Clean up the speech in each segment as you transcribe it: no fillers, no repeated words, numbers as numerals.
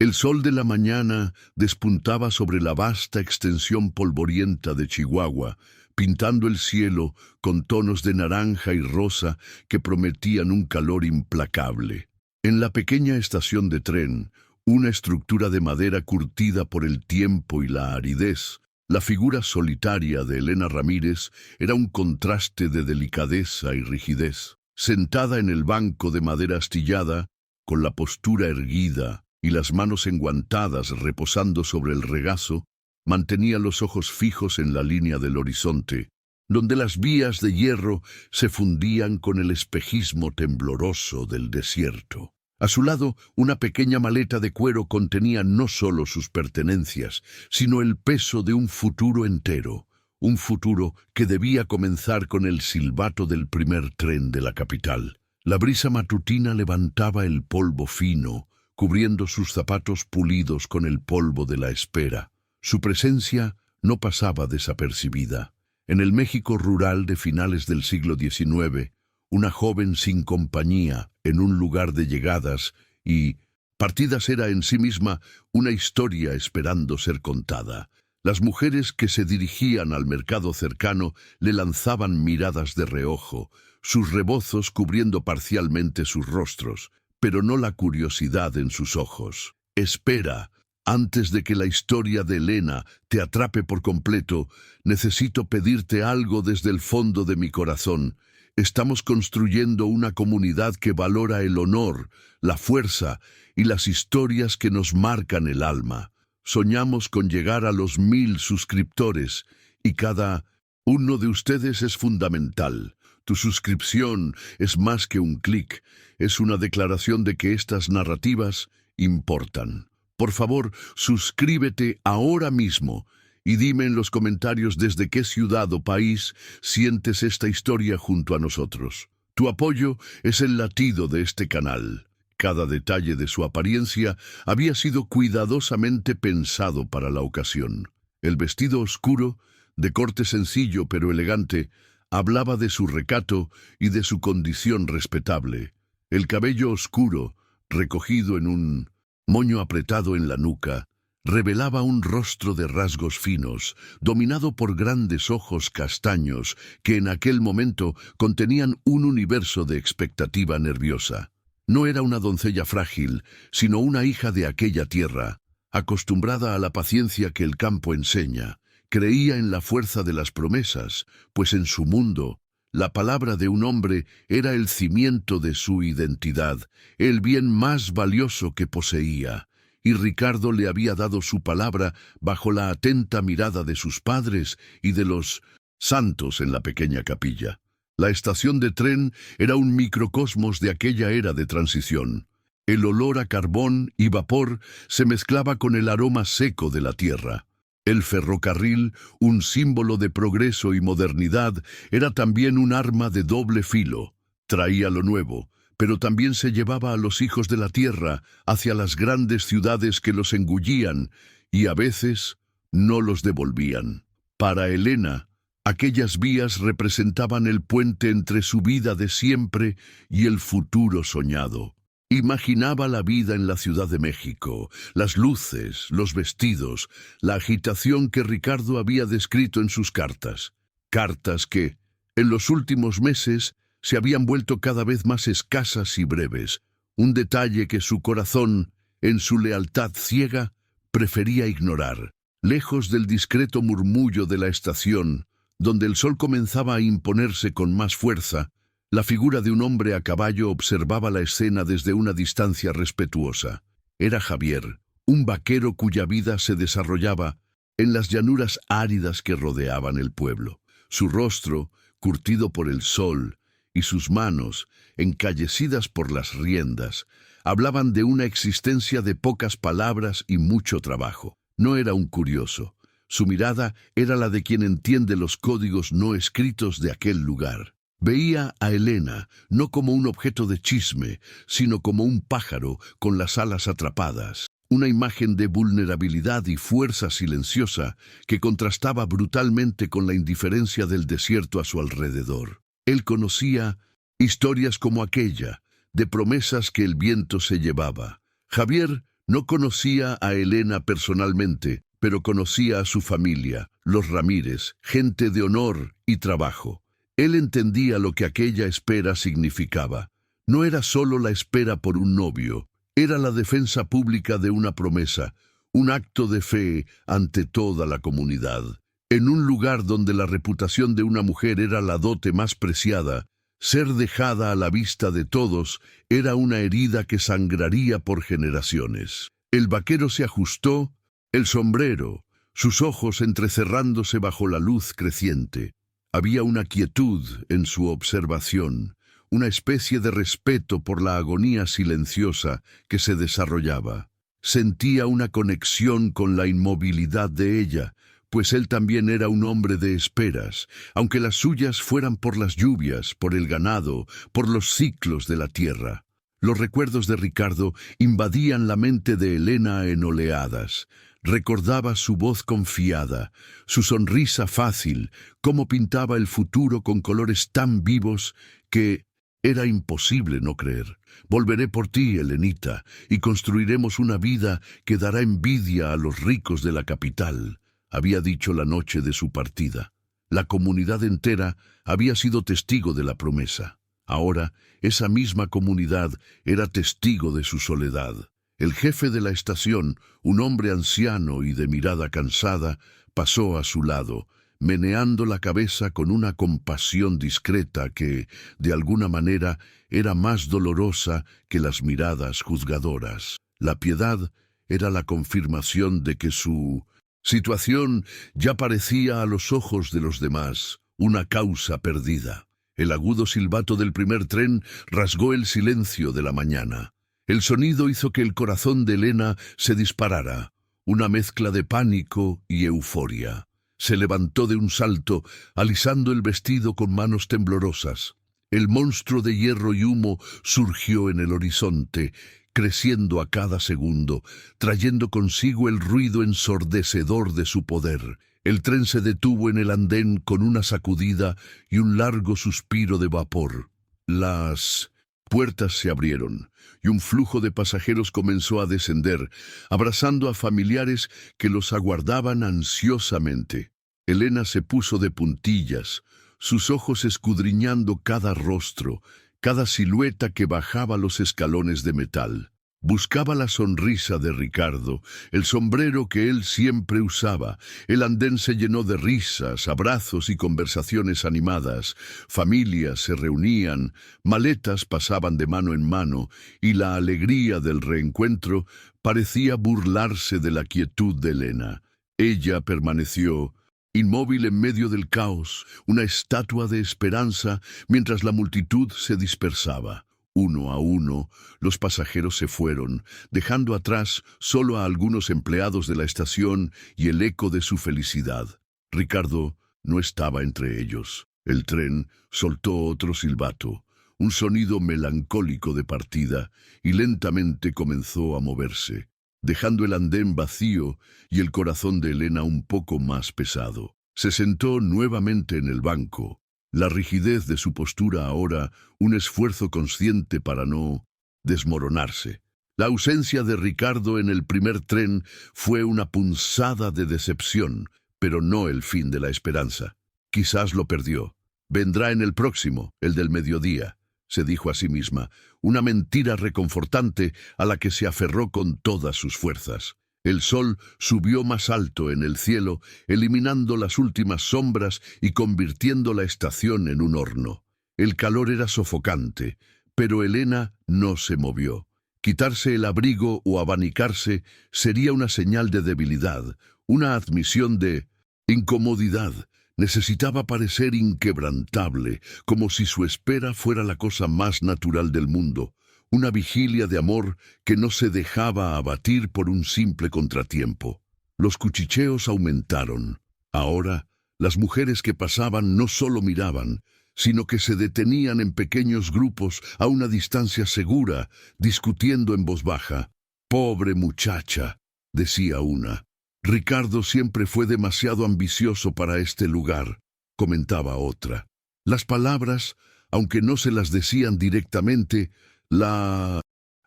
El sol de la mañana despuntaba sobre la vasta extensión polvorienta de Chihuahua, pintando el cielo con tonos de naranja y rosa que prometían un calor implacable. En la pequeña estación de tren, una estructura de madera curtida por el tiempo y la aridez, la figura solitaria de Elena Ramírez era un contraste de delicadeza y rigidez. Sentada en el banco de madera astillada, con la postura erguida y las manos enguantadas reposando sobre el regazo, mantenía los ojos fijos en la línea del horizonte, donde las vías de hierro se fundían con el espejismo tembloroso del desierto. A su lado, una pequeña maleta de cuero contenía no solo sus pertenencias, sino el peso de un futuro entero, un futuro que debía comenzar con el silbato del primer tren de la capital. La brisa matutina levantaba el polvo fino, cubriendo sus zapatos pulidos con el polvo de la espera. Su presencia no pasaba desapercibida. En el México rural de finales del siglo XIX, una joven sin compañía en un lugar de llegadas y partidas era en sí misma una historia esperando ser contada. Las mujeres que se dirigían al mercado cercano le lanzaban miradas de reojo, sus rebozos cubriendo parcialmente sus rostros, pero no la curiosidad en sus ojos. Espera, antes de que la historia de Elena te atrape por completo, necesito pedirte algo desde el fondo de mi corazón. Estamos construyendo una comunidad que valora el honor, la fuerza y las historias que nos marcan el alma. Soñamos con llegar a los 1000 suscriptores y cada uno de ustedes es fundamental. Tu suscripción es más que un clic, es una declaración de que estas narrativas importan. Por favor, suscríbete ahora mismo y dime en los comentarios desde qué ciudad o país sientes esta historia junto a nosotros. Tu apoyo es el latido de este canal. Cada detalle de su apariencia había sido cuidadosamente pensado para la ocasión. El vestido oscuro, de corte sencillo pero elegante, hablaba de su recato y de su condición respetable. El cabello oscuro, recogido en un moño apretado en la nuca, revelaba un rostro de rasgos finos, dominado por grandes ojos castaños que en aquel momento contenían un universo de expectativa nerviosa. No era una doncella frágil, sino una hija de aquella tierra, acostumbrada a la paciencia que el campo enseña. Creía en la fuerza de las promesas, pues en su mundo, la palabra de un hombre era el cimiento de su identidad, el bien más valioso que poseía. Y Ricardo le había dado su palabra bajo la atenta mirada de sus padres y de los santos en la pequeña capilla. La estación de tren era un microcosmos de aquella era de transición. El olor a carbón y vapor se mezclaba con el aroma seco de la tierra. El ferrocarril, un símbolo de progreso y modernidad, era también un arma de doble filo. Traía lo nuevo, pero también se llevaba a los hijos de la tierra hacia las grandes ciudades que los engullían y a veces no los devolvían. Para Elena, aquellas vías representaban el puente entre su vida de siempre y el futuro soñado. Imaginaba la vida en la Ciudad de México, las luces, los vestidos, la agitación que Ricardo había descrito en sus cartas. Cartas que, en los últimos meses, se habían vuelto cada vez más escasas y breves, un detalle que su corazón, en su lealtad ciega, prefería ignorar. Lejos del discreto murmullo de la estación, donde el sol comenzaba a imponerse con más fuerza, la figura de un hombre a caballo observaba la escena desde una distancia respetuosa. Era Javier, un vaquero cuya vida se desarrollaba en las llanuras áridas que rodeaban el pueblo. Su rostro, curtido por el sol, y sus manos, encallecidas por las riendas, hablaban de una existencia de pocas palabras y mucho trabajo. No era un curioso. Su mirada era la de quien entiende los códigos no escritos de aquel lugar. Veía a Elena no como un objeto de chisme, sino como un pájaro con las alas atrapadas, una imagen de vulnerabilidad y fuerza silenciosa que contrastaba brutalmente con la indiferencia del desierto a su alrededor. Él conocía historias como aquella, de promesas que el viento se llevaba. Javier No conocía a Elena personalmente, pero conocía a su familia, los Ramírez, gente de honor y trabajo. Él entendía lo que aquella espera significaba. No era solo la espera por un novio, era la defensa pública de una promesa, un acto de fe ante toda la comunidad. En un lugar donde la reputación de una mujer era la dote más preciada, ser dejada a la vista de todos era una herida que sangraría por generaciones. El vaquero se ajustó el sombrero, sus ojos entrecerrándose bajo la luz creciente. Había una quietud en su observación, una especie de respeto por la agonía silenciosa que se desarrollaba. Sentía una conexión con la inmovilidad de ella, pues él también era un hombre de esperas, aunque las suyas fueran por las lluvias, por el ganado, por los ciclos de la tierra. Los recuerdos de Ricardo invadían la mente de Elena en oleadas. Recordaba su voz confiada, su sonrisa fácil, cómo pintaba el futuro con colores tan vivos que era imposible no creer. Volveré por ti, Elenita, y construiremos una vida que dará envidia a los ricos de la capital, había dicho la noche de su partida. La comunidad entera había sido testigo de la promesa. Ahora, esa misma comunidad era testigo de su soledad. El jefe de la estación, un hombre anciano y de mirada cansada, pasó a su lado, meneando la cabeza con una compasión discreta que, de alguna manera, era más dolorosa que las miradas juzgadoras. La piedad era la confirmación de que su situación ya parecía a los ojos de los demás una causa perdida. El agudo silbato del primer tren rasgó el silencio de la mañana. El sonido hizo que el corazón de Elena se disparara, una mezcla de pánico y euforia. Se levantó de un salto, alisando el vestido con manos temblorosas. El monstruo de hierro y humo surgió en el horizonte, creciendo a cada segundo, trayendo consigo el ruido ensordecedor de su poder. El tren se detuvo en el andén con una sacudida y un largo suspiro de vapor. Las puertas se abrieron y un flujo de pasajeros comenzó a descender, abrazando a familiares que los aguardaban ansiosamente. Elena se puso de puntillas, sus ojos escudriñando cada rostro, cada silueta que bajaba los escalones de metal. Buscaba la sonrisa de Ricardo, el sombrero que él siempre usaba. El andén se llenó de risas, abrazos y conversaciones animadas. Familias se reunían, maletas pasaban de mano en mano, y la alegría del reencuentro parecía burlarse de la quietud de Elena. Ella permaneció inmóvil en medio del caos, una estatua de esperanza, mientras la multitud se dispersaba. Uno a uno, los pasajeros se fueron, dejando atrás solo a algunos empleados de la estación y el eco de su felicidad. Ricardo no estaba entre ellos. El tren soltó otro silbato, un sonido melancólico de partida, y lentamente comenzó a moverse, dejando el andén vacío y el corazón de Elena un poco más pesado. Se sentó nuevamente en el banco, la rigidez de su postura ahora un esfuerzo consciente para no desmoronarse. La ausencia de Ricardo en el primer tren fue una punzada de decepción, pero no el fin de la esperanza. Quizás lo perdió. Vendrá en el próximo, el del mediodía, se dijo a sí misma, una mentira reconfortante a la que se aferró con todas sus fuerzas. El sol subió más alto en el cielo, eliminando las últimas sombras y convirtiendo la estación en un horno. El calor era sofocante, pero Elena no se movió. Quitarse el abrigo o abanicarse sería una señal de debilidad, una admisión de incomodidad. Necesitaba parecer inquebrantable, como si su espera fuera la cosa más natural del mundo. Una vigilia de amor que no se dejaba abatir por un simple contratiempo. Los cuchicheos aumentaron. Ahora, las mujeres que pasaban no solo miraban, sino que se detenían en pequeños grupos a una distancia segura, discutiendo en voz baja. «Pobre muchacha», decía una. «Ricardo siempre fue demasiado ambicioso para este lugar», comentaba otra. Las palabras, aunque no se las decían directamente, la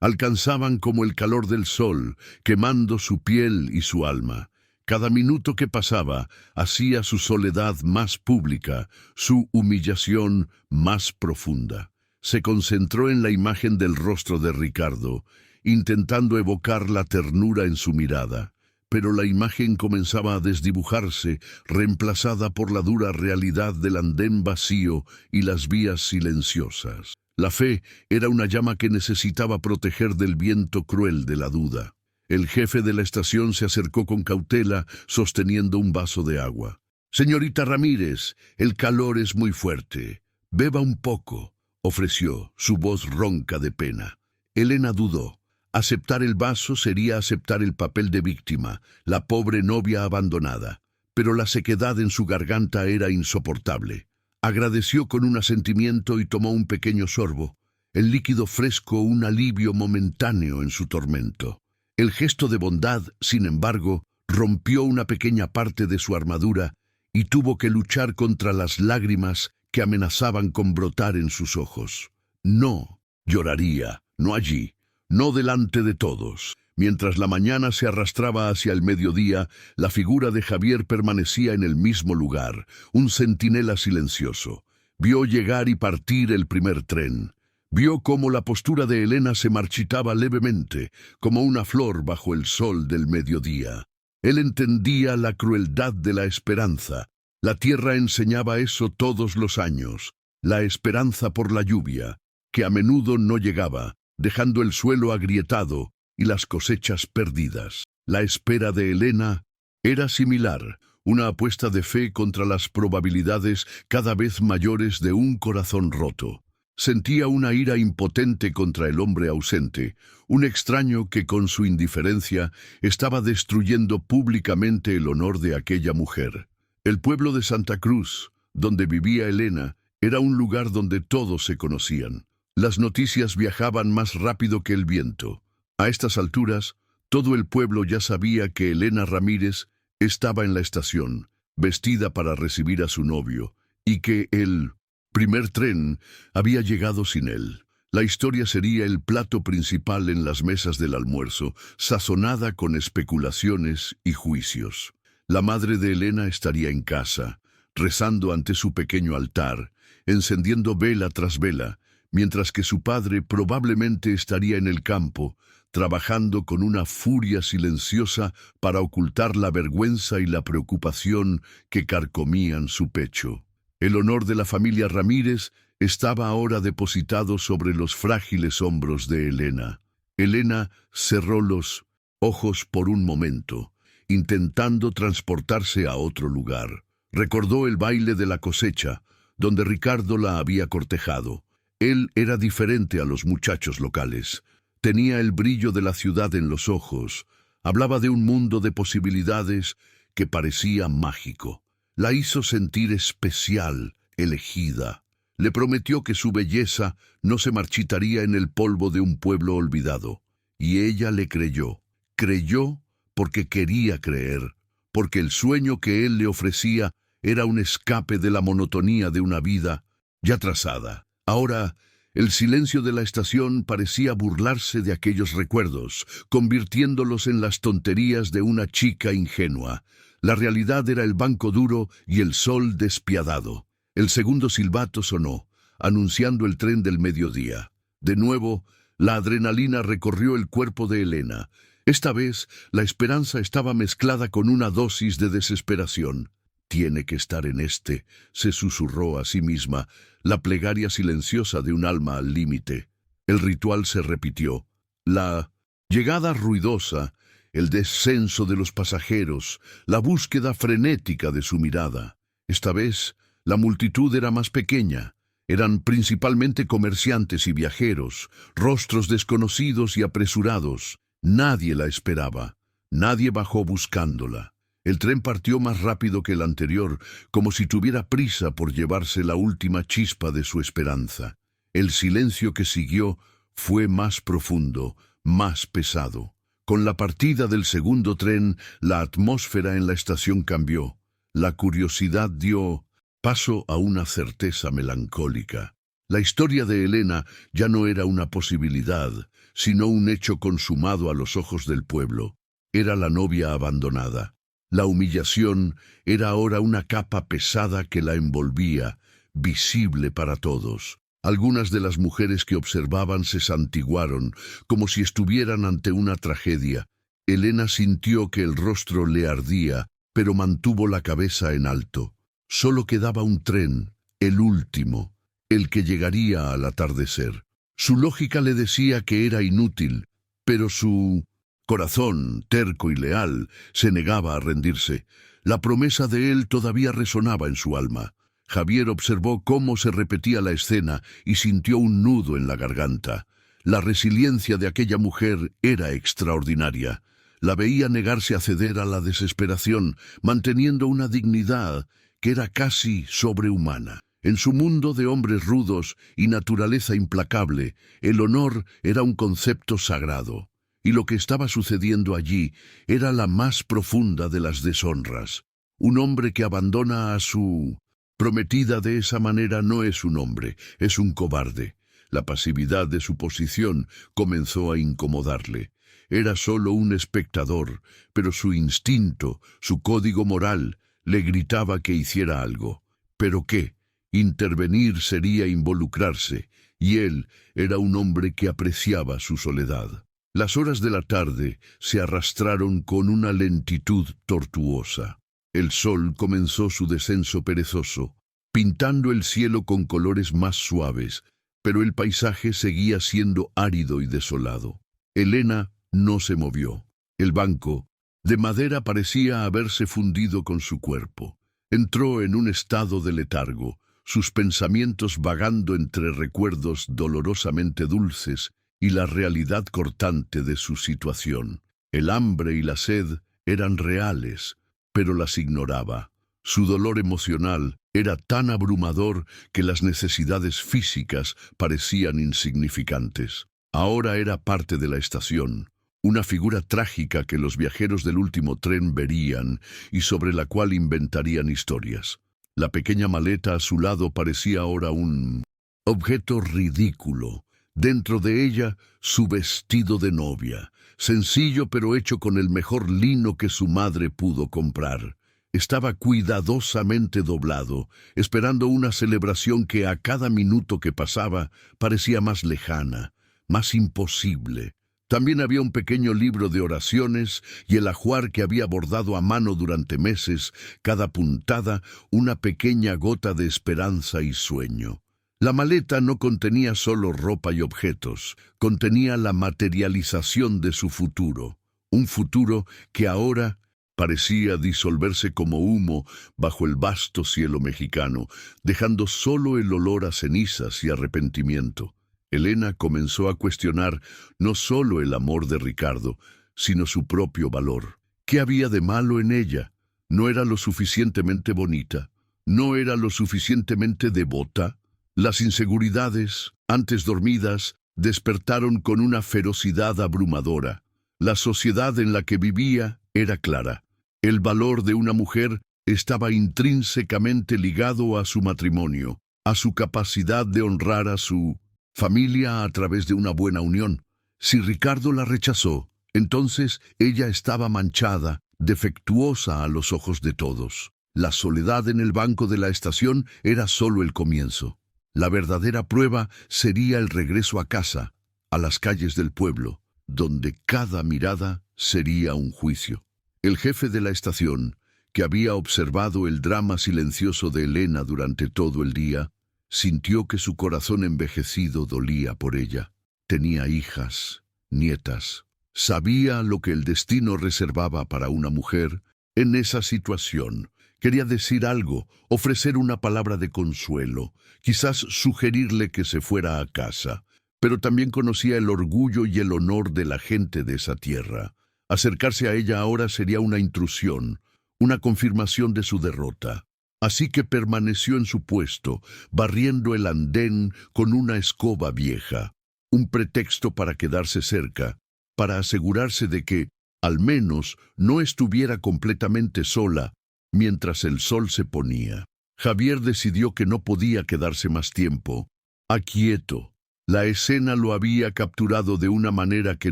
alcanzaban como el calor del sol, quemando su piel y su alma. Cada minuto que pasaba hacía su soledad más pública, su humillación más profunda. Se concentró en la imagen del rostro de Ricardo, intentando evocar la ternura en su mirada. Pero la imagen comenzaba a desdibujarse, reemplazada por la dura realidad del andén vacío y las vías silenciosas. La fe era una llama que necesitaba proteger del viento cruel de la duda. El jefe de la estación se acercó con cautela, sosteniendo un vaso de agua. «Señorita Ramírez, el calor es muy fuerte. Beba un poco», ofreció, su voz ronca de pena. Elena dudó. Aceptar el vaso sería aceptar el papel de víctima, la pobre novia abandonada. Pero la sequedad en su garganta era insoportable. Agradeció con un asentimiento y tomó un pequeño sorbo. El líquido fresco un alivio momentáneo en su tormento. El gesto de bondad, sin embargo, rompió una pequeña parte de su armadura y tuvo que luchar contra las lágrimas que amenazaban con brotar en sus ojos. No, lloraría, no allí, no delante de todos. Mientras la mañana se arrastraba hacia el mediodía, la figura de Javier permanecía en el mismo lugar, un centinela silencioso. Vio llegar y partir el primer tren. Vio cómo la postura de Elena se marchitaba levemente, como una flor bajo el sol del mediodía. Él entendía la crueldad de la esperanza. La tierra enseñaba eso todos los años, la esperanza por la lluvia, que a menudo no llegaba, dejando el suelo agrietado y las cosechas perdidas. La espera de Elena era similar, una apuesta de fe contra las probabilidades cada vez mayores de un corazón roto. Sentía una ira impotente contra el hombre ausente, un extraño que con su indiferencia estaba destruyendo públicamente el honor de aquella mujer. El pueblo de Santa Cruz, donde vivía Elena, era un lugar donde todos se conocían. Las noticias viajaban más rápido que el viento. A estas alturas, todo el pueblo ya sabía que Elena Ramírez estaba en la estación, vestida para recibir a su novio, y que el primer tren había llegado sin él. La historia sería el plato principal en las mesas del almuerzo, sazonada con especulaciones y juicios. La madre de Elena estaría en casa, rezando ante su pequeño altar, encendiendo vela tras vela, mientras que su padre probablemente estaría en el campo, trabajando con una furia silenciosa para ocultar la vergüenza y la preocupación que carcomían su pecho. El honor de la familia Ramírez estaba ahora depositado sobre los frágiles hombros de Elena. Elena cerró los ojos por un momento, intentando transportarse a otro lugar. Recordó el baile de la cosecha, donde Ricardo la había cortejado. Él era diferente a los muchachos locales. Tenía el brillo de la ciudad en los ojos. Hablaba de un mundo de posibilidades que parecía mágico. La hizo sentir especial, elegida. Le prometió que su belleza no se marchitaría en el polvo de un pueblo olvidado. Y ella le creyó. Creyó porque quería creer, porque el sueño que él le ofrecía era un escape de la monotonía de una vida ya trazada. Ahora, el silencio de la estación parecía burlarse de aquellos recuerdos, convirtiéndolos en las tonterías de una chica ingenua. La realidad era el banco duro y el sol despiadado. El segundo silbato sonó, anunciando el tren del mediodía. De nuevo, la adrenalina recorrió el cuerpo de Elena. Esta vez, la esperanza estaba mezclada con una dosis de desesperación. «Tiene que estar en este», se susurró a sí misma, la plegaria silenciosa de un alma al límite. El ritual se repitió. La llegada ruidosa, el descenso de los pasajeros, la búsqueda frenética de su mirada. Esta vez, la multitud era más pequeña. Eran principalmente comerciantes y viajeros, rostros desconocidos y apresurados. Nadie la esperaba. Nadie bajó buscándola. El tren partió más rápido que el anterior, como si tuviera prisa por llevarse la última chispa de su esperanza. El silencio que siguió fue más profundo, más pesado. Con la partida del segundo tren, la atmósfera en la estación cambió. La curiosidad dio paso a una certeza melancólica. La historia de Elena ya no era una posibilidad, sino un hecho consumado a los ojos del pueblo. Era la novia abandonada. La humillación era ahora una capa pesada que la envolvía, visible para todos. Algunas de las mujeres que observaban se santiguaron, como si estuvieran ante una tragedia. Helena sintió que el rostro le ardía, pero mantuvo la cabeza en alto. Solo quedaba un tren, el último, el que llegaría al atardecer. Su lógica le decía que era inútil, pero su corazón, terco y leal, se negaba a rendirse. La promesa de él todavía resonaba en su alma. Javier observó cómo se repetía la escena y sintió un nudo en la garganta. La resiliencia de aquella mujer era extraordinaria. La veía negarse a ceder a la desesperación, manteniendo una dignidad que era casi sobrehumana. En su mundo de hombres rudos y naturaleza implacable, el honor era un concepto sagrado, y lo que estaba sucediendo allí era la más profunda de las deshonras. Un hombre que abandona a su prometida de esa manera no es un hombre, es un cobarde. La pasividad de su posición comenzó a incomodarle. Era solo un espectador, pero su instinto, su código moral, le gritaba que hiciera algo. ¿Pero qué? Intervenir sería involucrarse, y él era un hombre que apreciaba su soledad. Las horas de la tarde se arrastraron con una lentitud tortuosa. El sol comenzó su descenso perezoso, pintando el cielo con colores más suaves, pero el paisaje seguía siendo árido y desolado. Helena no se movió. El banco de madera parecía haberse fundido con su cuerpo. Entró en un estado de letargo, sus pensamientos vagando entre recuerdos dolorosamente dulces y la realidad cortante de su situación. El hambre y la sed eran reales, pero las ignoraba. Su dolor emocional era tan abrumador que las necesidades físicas parecían insignificantes. Ahora era parte de la estación, una figura trágica que los viajeros del último tren verían y sobre la cual inventarían historias. La pequeña maleta a su lado parecía ahora un objeto ridículo. Dentro de ella, su vestido de novia, sencillo pero hecho con el mejor lino que su madre pudo comprar. Estaba cuidadosamente doblado, esperando una celebración que a cada minuto que pasaba parecía más lejana, más imposible. También había un pequeño libro de oraciones y el ajuar que había bordado a mano durante meses, cada puntada una pequeña gota de esperanza y sueño. La maleta no contenía solo ropa y objetos, contenía la materialización de su futuro, un futuro que ahora parecía disolverse como humo bajo el vasto cielo mexicano, dejando solo el olor a cenizas y arrepentimiento. Helena comenzó a cuestionar no solo el amor de Ricardo, sino su propio valor. ¿Qué había de malo en ella? ¿No era lo suficientemente bonita? ¿No era lo suficientemente devota? Las inseguridades, antes dormidas, despertaron con una ferocidad abrumadora. La sociedad en la que vivía era clara. El valor de una mujer estaba intrínsecamente ligado a su matrimonio, a su capacidad de honrar a su familia a través de una buena unión. Si Ricardo la rechazó, entonces ella estaba manchada, defectuosa a los ojos de todos. La soledad en el banco de la estación era solo el comienzo. La verdadera prueba sería el regreso a casa, a las calles del pueblo, donde cada mirada sería un juicio. El jefe de la estación, que había observado el drama silencioso de Helena durante todo el día, sintió que su corazón envejecido dolía por ella. Tenía hijas, nietas. Sabía lo que el destino reservaba para una mujer en esa situación. Quería decir algo, ofrecer una palabra de consuelo, quizás sugerirle que se fuera a casa, pero también conocía el orgullo y el honor de la gente de esa tierra. Acercarse a ella ahora sería una intrusión, una confirmación de su derrota. Así que permaneció en su puesto, barriendo el andén con una escoba vieja, un pretexto para quedarse cerca, para asegurarse de que, al menos, no estuviera completamente sola mientras el sol se ponía. Javier decidió que no podía quedarse más tiempo. Aquieto, La escena lo había capturado de una manera que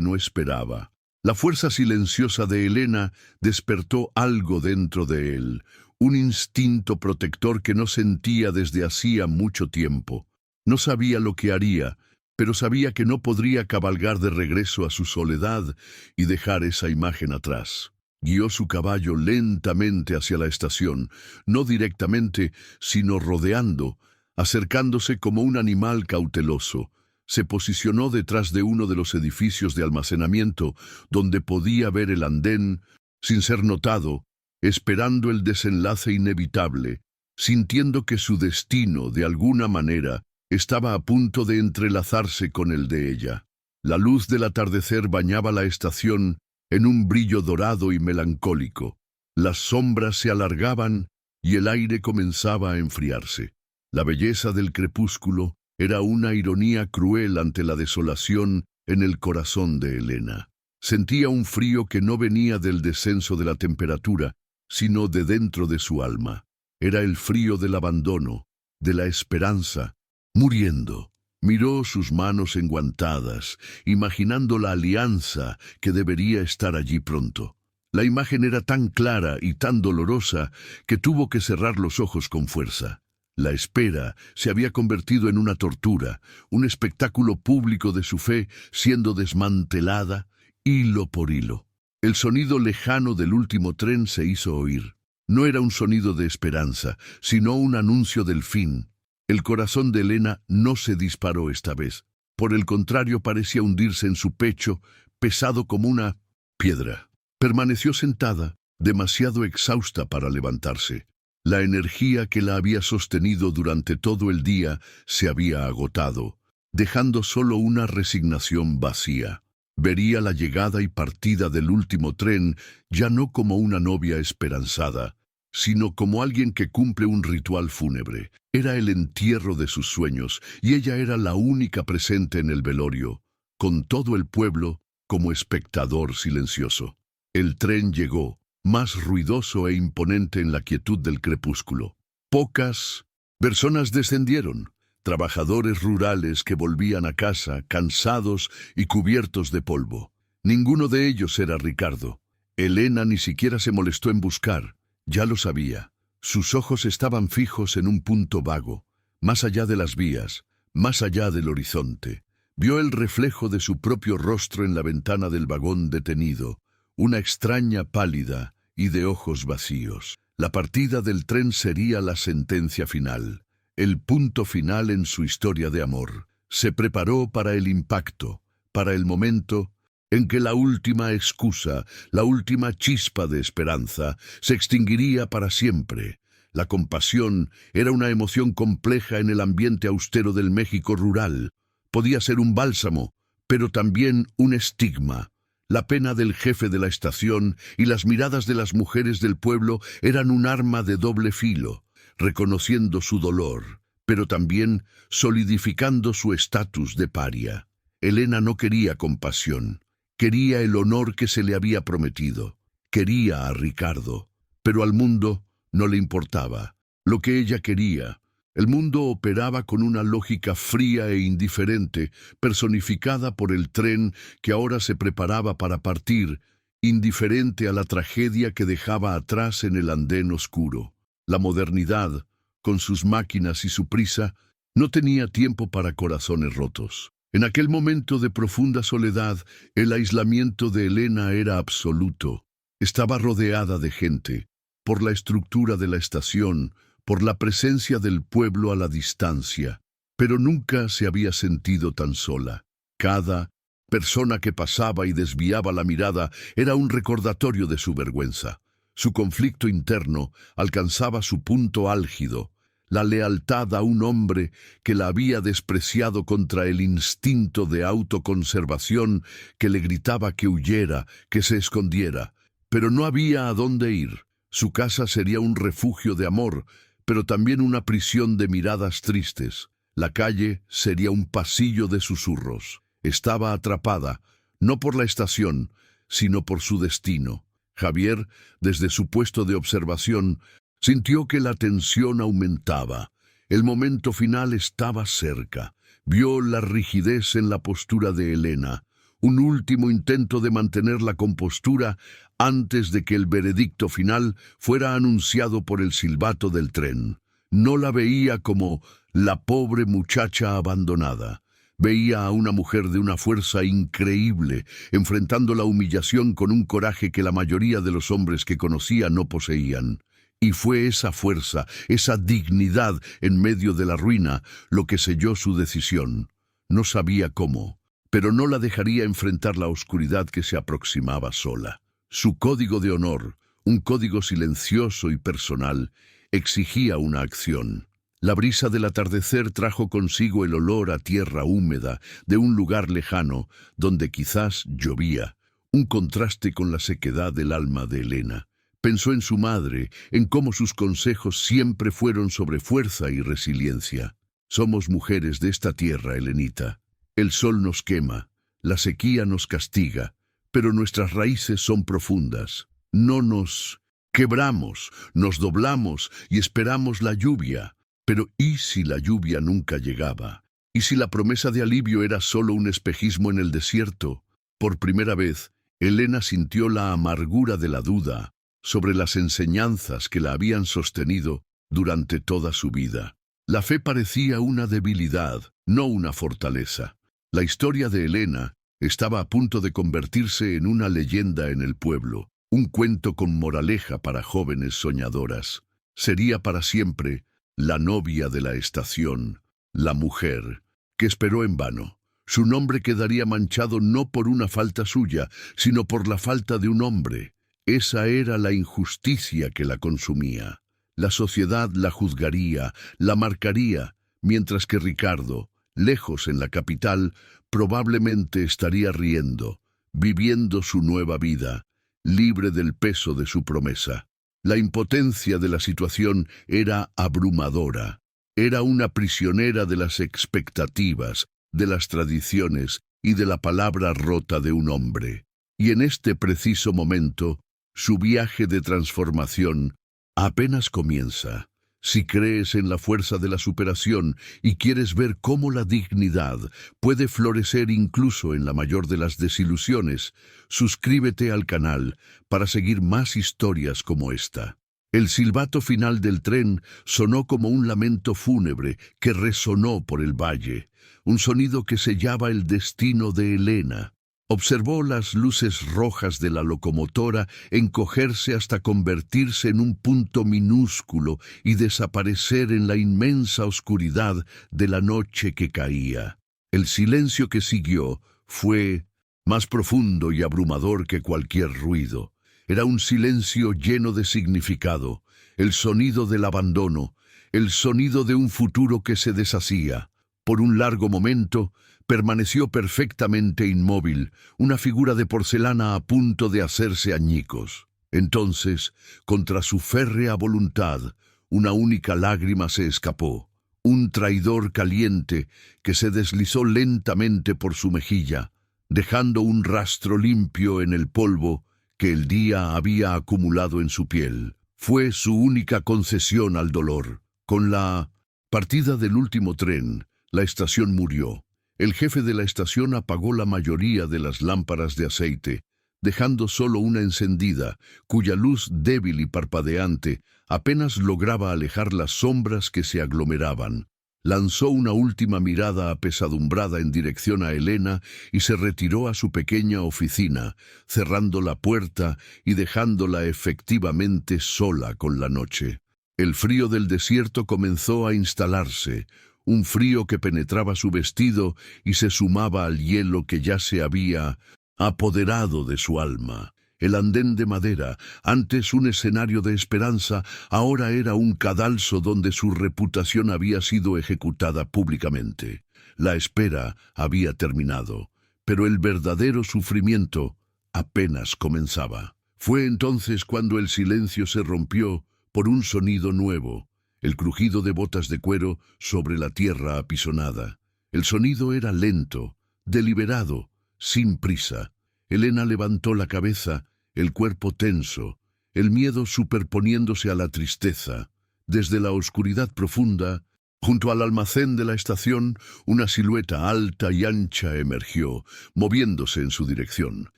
no esperaba. La fuerza silenciosa de Elena despertó algo dentro de él, un instinto protector que no sentía desde hacía mucho tiempo. No sabía lo que haría, pero sabía que no podría cabalgar de regreso a su soledad y dejar esa imagen atrás. Guió su caballo lentamente hacia la estación, no directamente, sino rodeando, acercándose como un animal cauteloso. Se posicionó detrás de uno de los edificios de almacenamiento, donde podía ver el andén, sin ser notado, esperando el desenlace inevitable, sintiendo que su destino, de alguna manera, estaba a punto de entrelazarse con el de ella. La luz del atardecer bañaba la estación en un brillo dorado y melancólico. Las sombras se alargaban y el aire comenzaba a enfriarse. La belleza del crepúsculo era una ironía cruel ante la desolación en el corazón de Elena. Sentía un frío que no venía del descenso de la temperatura, sino de dentro de su alma. Era el frío del abandono, de la esperanza, muriendo. Miró sus manos enguantadas, imaginando la alianza que debería estar allí pronto. La imagen era tan clara y tan dolorosa que tuvo que cerrar los ojos con fuerza. La espera se había convertido en una tortura, un espectáculo público de su fe siendo desmantelada hilo por hilo. El sonido lejano del último tren se hizo oír. No era un sonido de esperanza, sino un anuncio del fin. El corazón de Elena no se disparó esta vez. Por el contrario, parecía hundirse en su pecho, pesado como una piedra. Permaneció sentada, demasiado exhausta para levantarse. La energía que la había sostenido durante todo el día se había agotado, dejando solo una resignación vacía. Vería la llegada y partida del último tren ya no como una novia esperanzada, sino como alguien que cumple un ritual fúnebre. Era el entierro de sus sueños, y ella era la única presente en el velorio, con todo el pueblo como espectador silencioso. El tren llegó, más ruidoso e imponente en la quietud del crepúsculo. Pocas personas descendieron, trabajadores rurales que volvían a casa, cansados y cubiertos de polvo. Ninguno de ellos era Ricardo. Elena ni siquiera se molestó en buscar, ya lo sabía. Sus ojos estaban fijos en un punto vago, más allá de las vías, más allá del horizonte. Vio el reflejo de su propio rostro en la ventana del vagón detenido, una extraña pálida y de ojos vacíos. La partida del tren sería la sentencia final, el punto final en su historia de amor. Se preparó para el impacto, para el momento en que la última excusa, la última chispa de esperanza, se extinguiría para siempre. La compasión era una emoción compleja en el ambiente austero del México rural. Podía ser un bálsamo, pero también un estigma. La pena del jefe de la estación y las miradas de las mujeres del pueblo eran un arma de doble filo, reconociendo su dolor, pero también solidificando su estatus de paria. Elena no quería compasión, quería el honor que se le había prometido. Quería a Ricardo, pero al mundo no le importaba. Lo que ella quería. El mundo operaba con una lógica fría e indiferente, personificada por el tren que ahora se preparaba para partir, indiferente a la tragedia que dejaba atrás en el andén oscuro. La modernidad, con sus máquinas y su prisa, no tenía tiempo para corazones rotos. En aquel momento de profunda soledad, el aislamiento de Elena era absoluto. Estaba rodeada de gente, por la estructura de la estación, por la presencia del pueblo a la distancia, pero nunca se había sentido tan sola. Cada persona que pasaba y desviaba la mirada era un recordatorio de su vergüenza. Su conflicto interno alcanzaba su punto álgido, la lealtad a un hombre que la había despreciado contra el instinto de autoconservación que le gritaba que huyera, que se escondiera. Pero no había a dónde ir. Su casa sería un refugio de amor, pero también una prisión de miradas tristes. La calle sería un pasillo de susurros. Estaba atrapada, no por la estación, sino por su destino. Javier, desde su puesto de observación, sintió que la tensión aumentaba. El momento final estaba cerca. Vio la rigidez en la postura de Helena, un último intento de mantener la compostura antes de que el veredicto final fuera anunciado por el silbato del tren. No la veía como la pobre muchacha abandonada. Veía a una mujer de una fuerza increíble, enfrentando la humillación con un coraje que la mayoría de los hombres que conocía no poseían. Y fue esa fuerza, esa dignidad en medio de la ruina, lo que selló su decisión. No sabía cómo, pero no la dejaría enfrentar la oscuridad que se aproximaba sola. Su código de honor, un código silencioso y personal, exigía una acción. La brisa del atardecer trajo consigo el olor a tierra húmeda de un lugar lejano, donde quizás llovía, un contraste con la sequedad del alma de Helena. Pensó en su madre, en cómo sus consejos siempre fueron sobre fuerza y resiliencia. Somos mujeres de esta tierra, Helenita. El sol nos quema, la sequía nos castiga, pero nuestras raíces son profundas. No nos quebramos, nos doblamos y esperamos la lluvia. Pero ¿y si la lluvia nunca llegaba? ¿Y si la promesa de alivio era solo un espejismo en el desierto? Por primera vez, Helena sintió la amargura de la duda sobre las enseñanzas que la habían sostenido durante toda su vida. La fe parecía una debilidad, no una fortaleza. La historia de Helena estaba a punto de convertirse en una leyenda en el pueblo, un cuento con moraleja para jóvenes soñadoras. Sería para siempre la novia de la estación, la mujer, que esperó en vano. Su nombre quedaría manchado no por una falta suya, sino por la falta de un hombre. Esa era la injusticia que la consumía. La sociedad la juzgaría, la marcaría, mientras que Ricardo, lejos en la capital, probablemente estaría riendo, viviendo su nueva vida, libre del peso de su promesa. La impotencia de la situación era abrumadora. Era una prisionera de las expectativas, de las tradiciones y de la palabra rota de un hombre. Y en este preciso momento, su viaje de transformación apenas comienza. Si crees en la fuerza de la superación y quieres ver cómo la dignidad puede florecer incluso en la mayor de las desilusiones, suscríbete al canal para seguir más historias como esta. El silbato final del tren sonó como un lamento fúnebre que resonó por el valle, un sonido que sellaba el destino de Helena. Observó las luces rojas de la locomotora encogerse hasta convertirse en un punto minúsculo y desaparecer en la inmensa oscuridad de la noche que caía. El silencio que siguió fue más profundo y abrumador que cualquier ruido. Era un silencio lleno de significado, el sonido del abandono, el sonido de un futuro que se deshacía. Por un largo momento, permaneció perfectamente inmóvil, una figura de porcelana a punto de hacerse añicos. Entonces, contra su férrea voluntad, una única lágrima se escapó, un traidor caliente que se deslizó lentamente por su mejilla, dejando un rastro limpio en el polvo que el día había acumulado en su piel. Fue su única concesión al dolor. Con la partida del último tren, la estación murió. El jefe de la estación apagó la mayoría de las lámparas de aceite, dejando solo una encendida, cuya luz débil y parpadeante apenas lograba alejar las sombras que se aglomeraban. Lanzó una última mirada apesadumbrada en dirección a Helena y se retiró a su pequeña oficina, cerrando la puerta y dejándola efectivamente sola con la noche. El frío del desierto comenzó a instalarse, un frío que penetraba su vestido y se sumaba al hielo que ya se había apoderado de su alma. El andén de madera, antes un escenario de esperanza, ahora era un cadalso donde su reputación había sido ejecutada públicamente. La espera había terminado, pero el verdadero sufrimiento apenas comenzaba. Fue entonces cuando el silencio se rompió por un sonido nuevo, el crujido de botas de cuero sobre la tierra apisonada. El sonido era lento, deliberado, sin prisa. Helena levantó la cabeza, el cuerpo tenso, el miedo superponiéndose a la tristeza. Desde la oscuridad profunda, Junto al almacén de la estación, una silueta alta y ancha emergió, moviéndose en su dirección.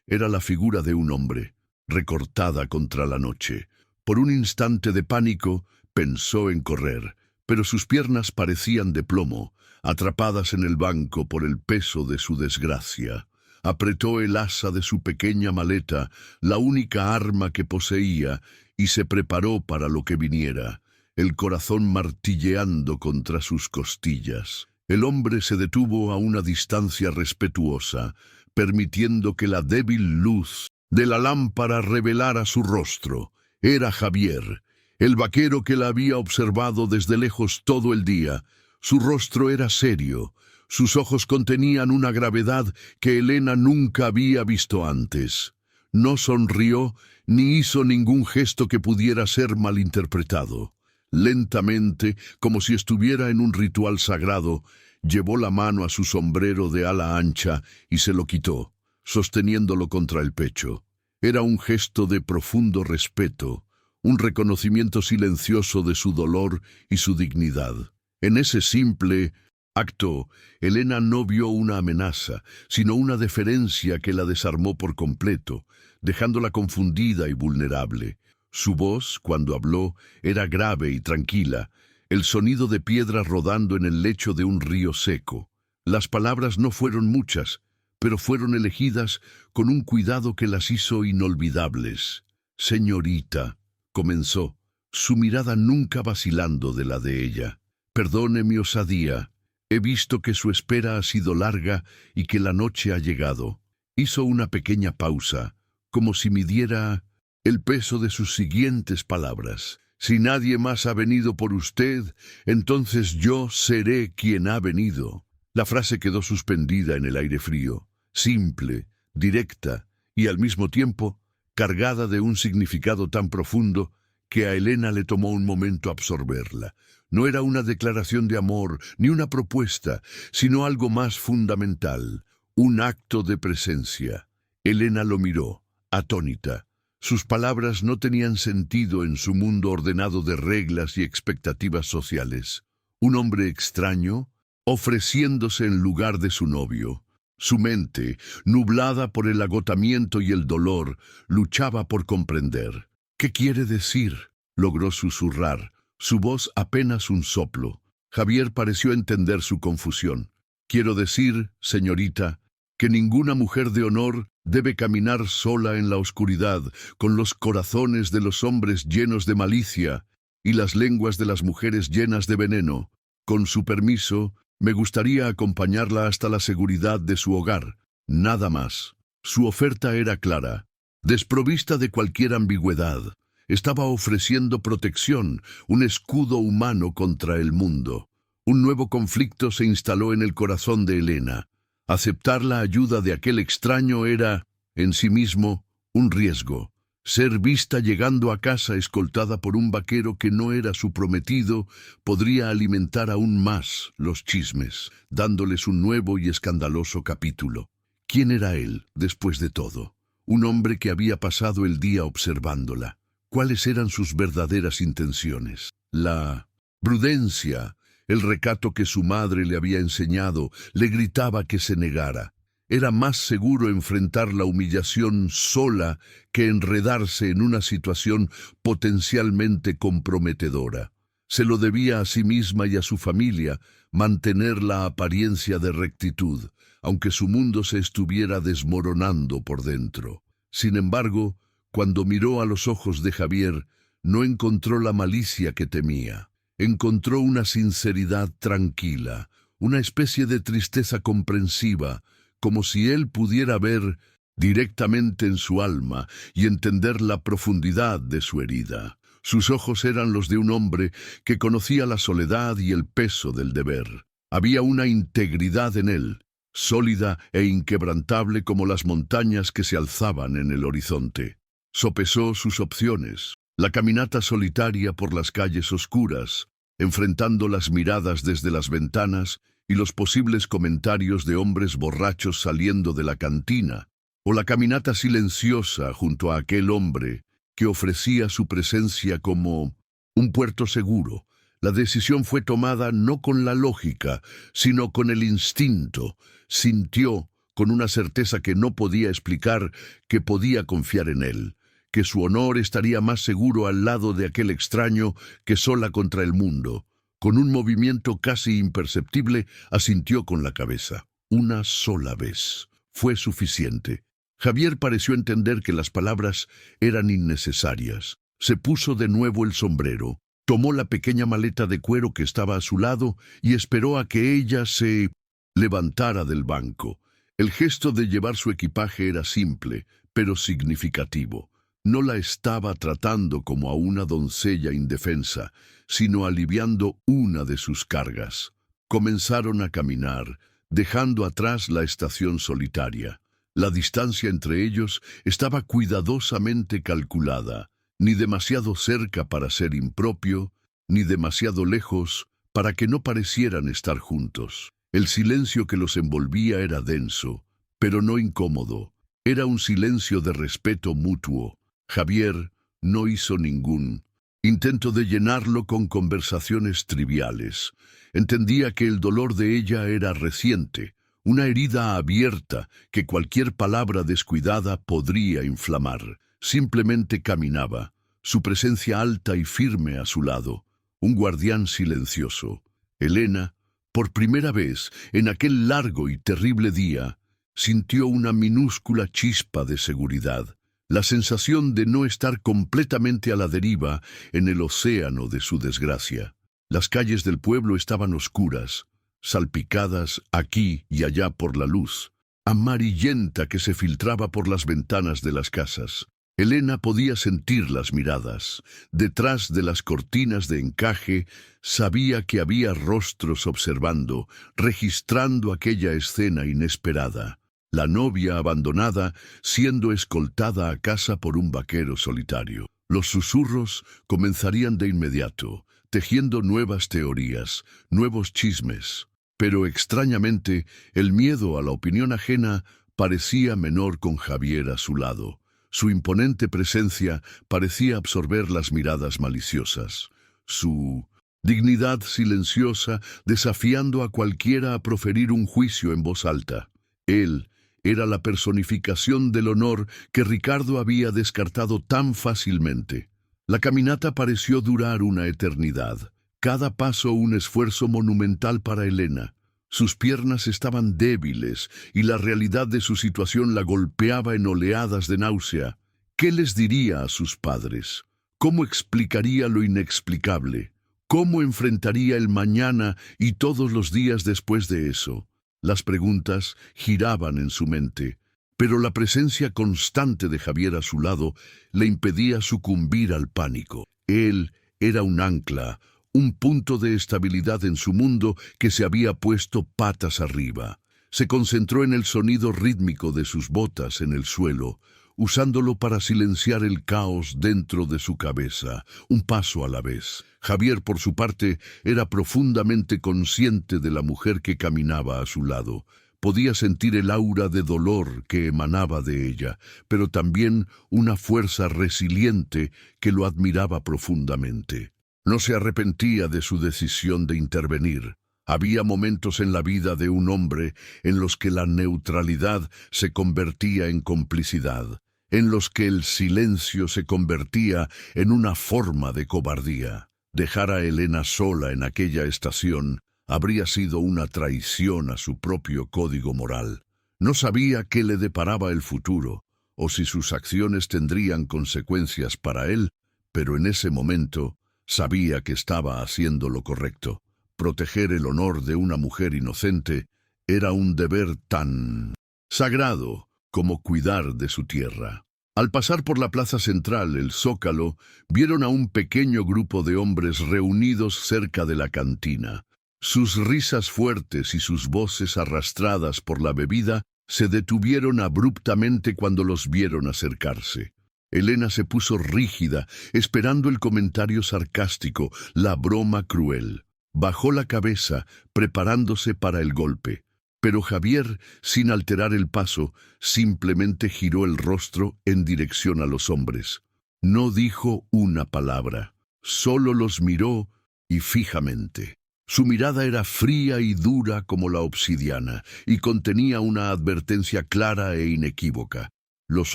Era la figura de un hombre, recortada contra la noche. Por un instante de pánico, pensó en correr, pero sus piernas parecían de plomo, atrapadas en el banco por el peso de su desgracia. Apretó el asa de su pequeña maleta, la única arma que poseía, y se preparó para lo que viniera, el corazón martilleando contra sus costillas. El hombre se detuvo a una distancia respetuosa, permitiendo que la débil luz de la lámpara revelara su rostro. Era Javier, el vaquero que la había observado desde lejos todo el día. Su rostro era serio, sus ojos contenían una gravedad que Elena nunca había visto antes. No sonrió ni hizo ningún gesto que pudiera ser malinterpretado. Lentamente, como si estuviera en un ritual sagrado, llevó la mano a su sombrero de ala ancha y se lo quitó, sosteniéndolo contra el pecho. Era un gesto de profundo respeto, un reconocimiento silencioso de su dolor y su dignidad. En ese simple acto, Elena no vio una amenaza, sino una deferencia que la desarmó por completo, dejándola confundida y vulnerable. Su voz, cuando habló, era grave y tranquila, el sonido de piedras rodando en el lecho de un río seco. Las palabras no fueron muchas, pero fueron elegidas con un cuidado que las hizo inolvidables. «Señorita», comenzó, su mirada nunca vacilando de la de ella. «Perdone mi osadía. He visto que su espera ha sido larga y que la noche ha llegado». Hizo una pequeña pausa, como si midiera el peso de sus siguientes palabras. «Si nadie más ha venido por usted, entonces yo seré quien ha venido». La frase quedó suspendida en el aire frío, simple, directa y al mismo tiempo cargada de un significado tan profundo que a Elena le tomó un momento absorberla. No era una declaración de amor ni una propuesta, sino algo más fundamental, un acto de presencia. Elena lo miró, atónita. Sus palabras no tenían sentido en su mundo ordenado de reglas y expectativas sociales. Un hombre extraño, ofreciéndose en lugar de su novio. Su mente, nublada por el agotamiento y el dolor, luchaba por comprender. «¿Qué quiere decir?», logró susurrar, su voz apenas un soplo. Javier pareció entender su confusión. «Quiero decir, señorita, que ninguna mujer de honor debe caminar sola en la oscuridad, con los corazones de los hombres llenos de malicia y las lenguas de las mujeres llenas de veneno. Con su permiso, me gustaría acompañarla hasta la seguridad de su hogar. Nada más». Su oferta era clara, desprovista de cualquier ambigüedad. Estaba ofreciendo protección, un escudo humano contra el mundo. Un nuevo conflicto se instaló en el corazón de Elena. Aceptar la ayuda de aquel extraño era, en sí mismo, un riesgo. Ser vista llegando a casa escoltada por un vaquero que no era su prometido podría alimentar aún más los chismes, dándoles un nuevo y escandaloso capítulo. ¿Quién era él, después de todo? Un hombre que había pasado el día observándola. ¿Cuáles eran sus verdaderas intenciones? La prudencia, el recato que su madre le había enseñado, le gritaba que se negara. Era más seguro enfrentar la humillación sola que enredarse en una situación potencialmente comprometedora. Se lo debía a sí misma y a su familia mantener la apariencia de rectitud, aunque su mundo se estuviera desmoronando por dentro. Sin embargo, cuando miró a los ojos de Javier, no encontró la malicia que temía. Encontró una sinceridad tranquila, una especie de tristeza comprensiva, como si él pudiera ver directamente en su alma y entender la profundidad de su herida. Sus ojos eran los de un hombre que conocía la soledad y el peso del deber. Había una integridad en él, sólida e inquebrantable como las montañas que se alzaban en el horizonte. Sopesó sus opciones, la caminata solitaria por las calles oscuras, enfrentando las miradas desde las ventanas y los posibles comentarios de hombres borrachos saliendo de la cantina, o la caminata silenciosa junto a aquel hombre que ofrecía su presencia como un puerto seguro, La decisión fue tomada no con la lógica, sino con el instinto. Sintió, con una certeza que no podía explicar, que podía confiar en él, que su honor estaría más seguro al lado de aquel extraño que sola contra el mundo. Con un movimiento casi imperceptible, asintió con la cabeza. Una sola vez. Fue suficiente. Javier pareció entender que las palabras eran innecesarias. Se puso de nuevo el sombrero, tomó la pequeña maleta de cuero que estaba a su lado y esperó a que ella se levantara del banco. El gesto de llevar su equipaje era simple, pero significativo. No la estaba tratando como a una doncella indefensa, sino aliviando una de sus cargas. Comenzaron a caminar, dejando atrás la estación solitaria. La distancia entre ellos estaba cuidadosamente calculada, ni demasiado cerca para ser impropio, ni demasiado lejos para que no parecieran estar juntos. El silencio que los envolvía era denso, pero no incómodo. Era un silencio de respeto mutuo. Javier no hizo ningún intento de llenarlo con conversaciones triviales. Entendía que el dolor de ella era reciente, una herida abierta que cualquier palabra descuidada podría inflamar. Simplemente caminaba, su presencia alta y firme a su lado, un guardián silencioso. Elena, por primera vez en aquel largo y terrible día, sintió una minúscula chispa de seguridad, la sensación de no estar completamente a la deriva en el océano de su desgracia. Las calles del pueblo estaban oscuras, salpicadas aquí y allá por la luz amarillenta que se filtraba por las ventanas de las casas. Elena podía sentir las miradas. Detrás de las cortinas de encaje sabía que había rostros observando, registrando aquella escena inesperada. La novia abandonada siendo escoltada a casa por un vaquero solitario. Los susurros comenzarían de inmediato, tejiendo nuevas teorías, nuevos chismes. Pero extrañamente, el miedo a la opinión ajena parecía menor con Javier a su lado. Su imponente presencia parecía absorber las miradas maliciosas. Su dignidad silenciosa desafiando a cualquiera a proferir un juicio en voz alta. Él era la personificación del honor que Ricardo había descartado tan fácilmente. La caminata pareció durar una eternidad. Cada paso un esfuerzo monumental para Elena. Sus piernas estaban débiles y la realidad de su situación la golpeaba en oleadas de náusea. ¿Qué les diría a sus padres? ¿Cómo explicaría lo inexplicable? ¿Cómo enfrentaría el mañana y todos los días después de eso? Las preguntas giraban en su mente, pero la presencia constante de Javier a su lado le impedía sucumbir al pánico. Él era un ancla, un punto de estabilidad en su mundo que se había puesto patas arriba. Se concentró en el sonido rítmico de sus botas en el suelo, usándolo para silenciar el caos dentro de su cabeza, un paso a la vez. Javier, por su parte, era profundamente consciente de la mujer que caminaba a su lado. Podía sentir el aura de dolor que emanaba de ella, pero también una fuerza resiliente que lo admiraba profundamente. No se arrepentía de su decisión de intervenir. Había momentos en la vida de un hombre en los que la neutralidad se convertía en complicidad, en los que el silencio se convertía en una forma de cobardía. Dejar a Elena sola en aquella estación habría sido una traición a su propio código moral. No sabía qué le deparaba el futuro, o si sus acciones tendrían consecuencias para él, pero en ese momento sabía que estaba haciendo lo correcto. Proteger el honor de una mujer inocente era un deber tan sagrado como cuidar de su tierra. Al pasar por la plaza central, el Zócalo, vieron a un pequeño grupo de hombres reunidos cerca de la cantina. Sus risas fuertes y sus voces arrastradas por la bebida se detuvieron abruptamente cuando los vieron acercarse. Elena se puso rígida, esperando el comentario sarcástico, la broma cruel. Bajó la cabeza, preparándose para el golpe. Pero Javier, sin alterar el paso, simplemente giró el rostro en dirección a los hombres. No dijo una palabra, solo los miró y fijamente. Su mirada era fría y dura como la obsidiana, y contenía una advertencia clara e inequívoca. Los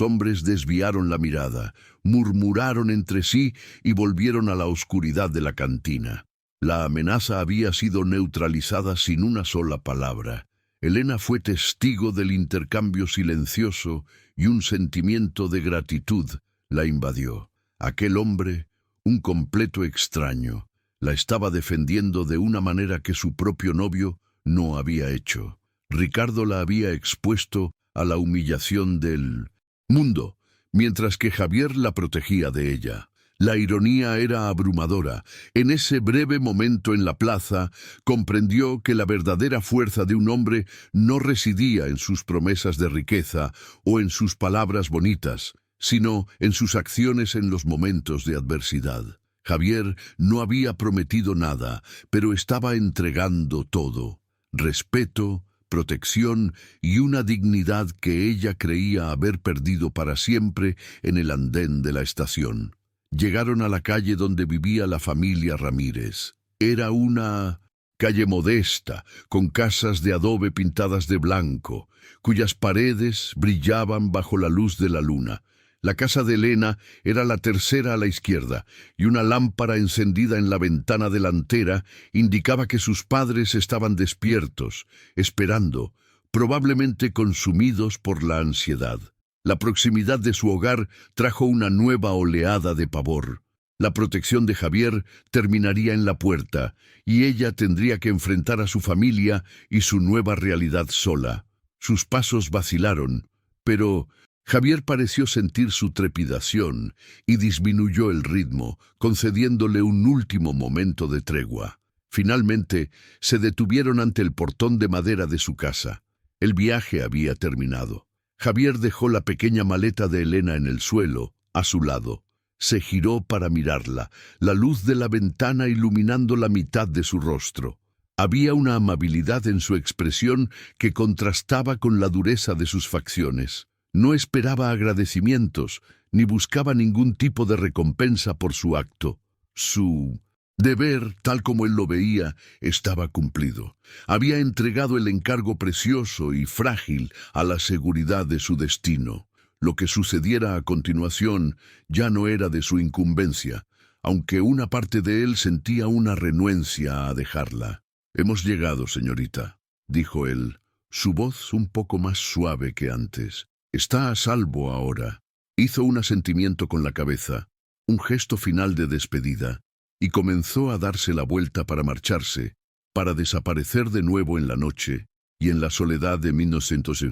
hombres desviaron la mirada, murmuraron entre sí y volvieron a la oscuridad de la cantina. La amenaza había sido neutralizada sin una sola palabra. Elena fue testigo del intercambio silencioso y un sentimiento de gratitud la invadió. Aquel hombre, un completo extraño, la estaba defendiendo de una manera que su propio novio no había hecho. Ricardo la había expuesto a la humillación del mundo, mientras que Javier la protegía de ella. La ironía era abrumadora. En ese breve momento en la plaza, comprendió que la verdadera fuerza de un hombre no residía en sus promesas de riqueza o en sus palabras bonitas, sino en sus acciones en los momentos de adversidad. Javier no había prometido nada, pero estaba entregando todo: respeto, protección y una dignidad que ella creía haber perdido para siempre en el andén de la estación. Llegaron a la calle donde vivía la familia Ramírez. Era una calle modesta, con casas de adobe pintadas de blanco, cuyas paredes brillaban bajo la luz de la luna. La casa de Elena era la tercera a la izquierda, y una lámpara encendida en la ventana delantera indicaba que sus padres estaban despiertos, esperando, probablemente consumidos por la ansiedad. La proximidad de su hogar trajo una nueva oleada de pavor. La protección de Javier terminaría en la puerta, y ella tendría que enfrentar a su familia y su nueva realidad sola. Sus pasos vacilaron, pero Javier pareció sentir su trepidación y disminuyó el ritmo, concediéndole un último momento de tregua. Finalmente, se detuvieron ante el portón de madera de su casa. El viaje había terminado. Javier dejó la pequeña maleta de Elena en el suelo, a su lado. Se giró para mirarla, la luz de la ventana iluminando la mitad de su rostro. Había una amabilidad en su expresión que contrastaba con la dureza de sus facciones. No esperaba agradecimientos, ni buscaba ningún tipo de recompensa por su acto. Su deber, tal como él lo veía, estaba cumplido. Había entregado el encargo precioso y frágil a la seguridad de su destino. Lo que sucediera a continuación ya no era de su incumbencia, aunque una parte de él sentía una renuencia a dejarla. «Hemos llegado, señorita», dijo él, su voz un poco más suave que antes. «Está a salvo ahora». Hizo un asentimiento con la cabeza, un gesto final de despedida, y comenzó a darse la vuelta para marcharse, para desaparecer de nuevo en la noche y en la soledad de 1900.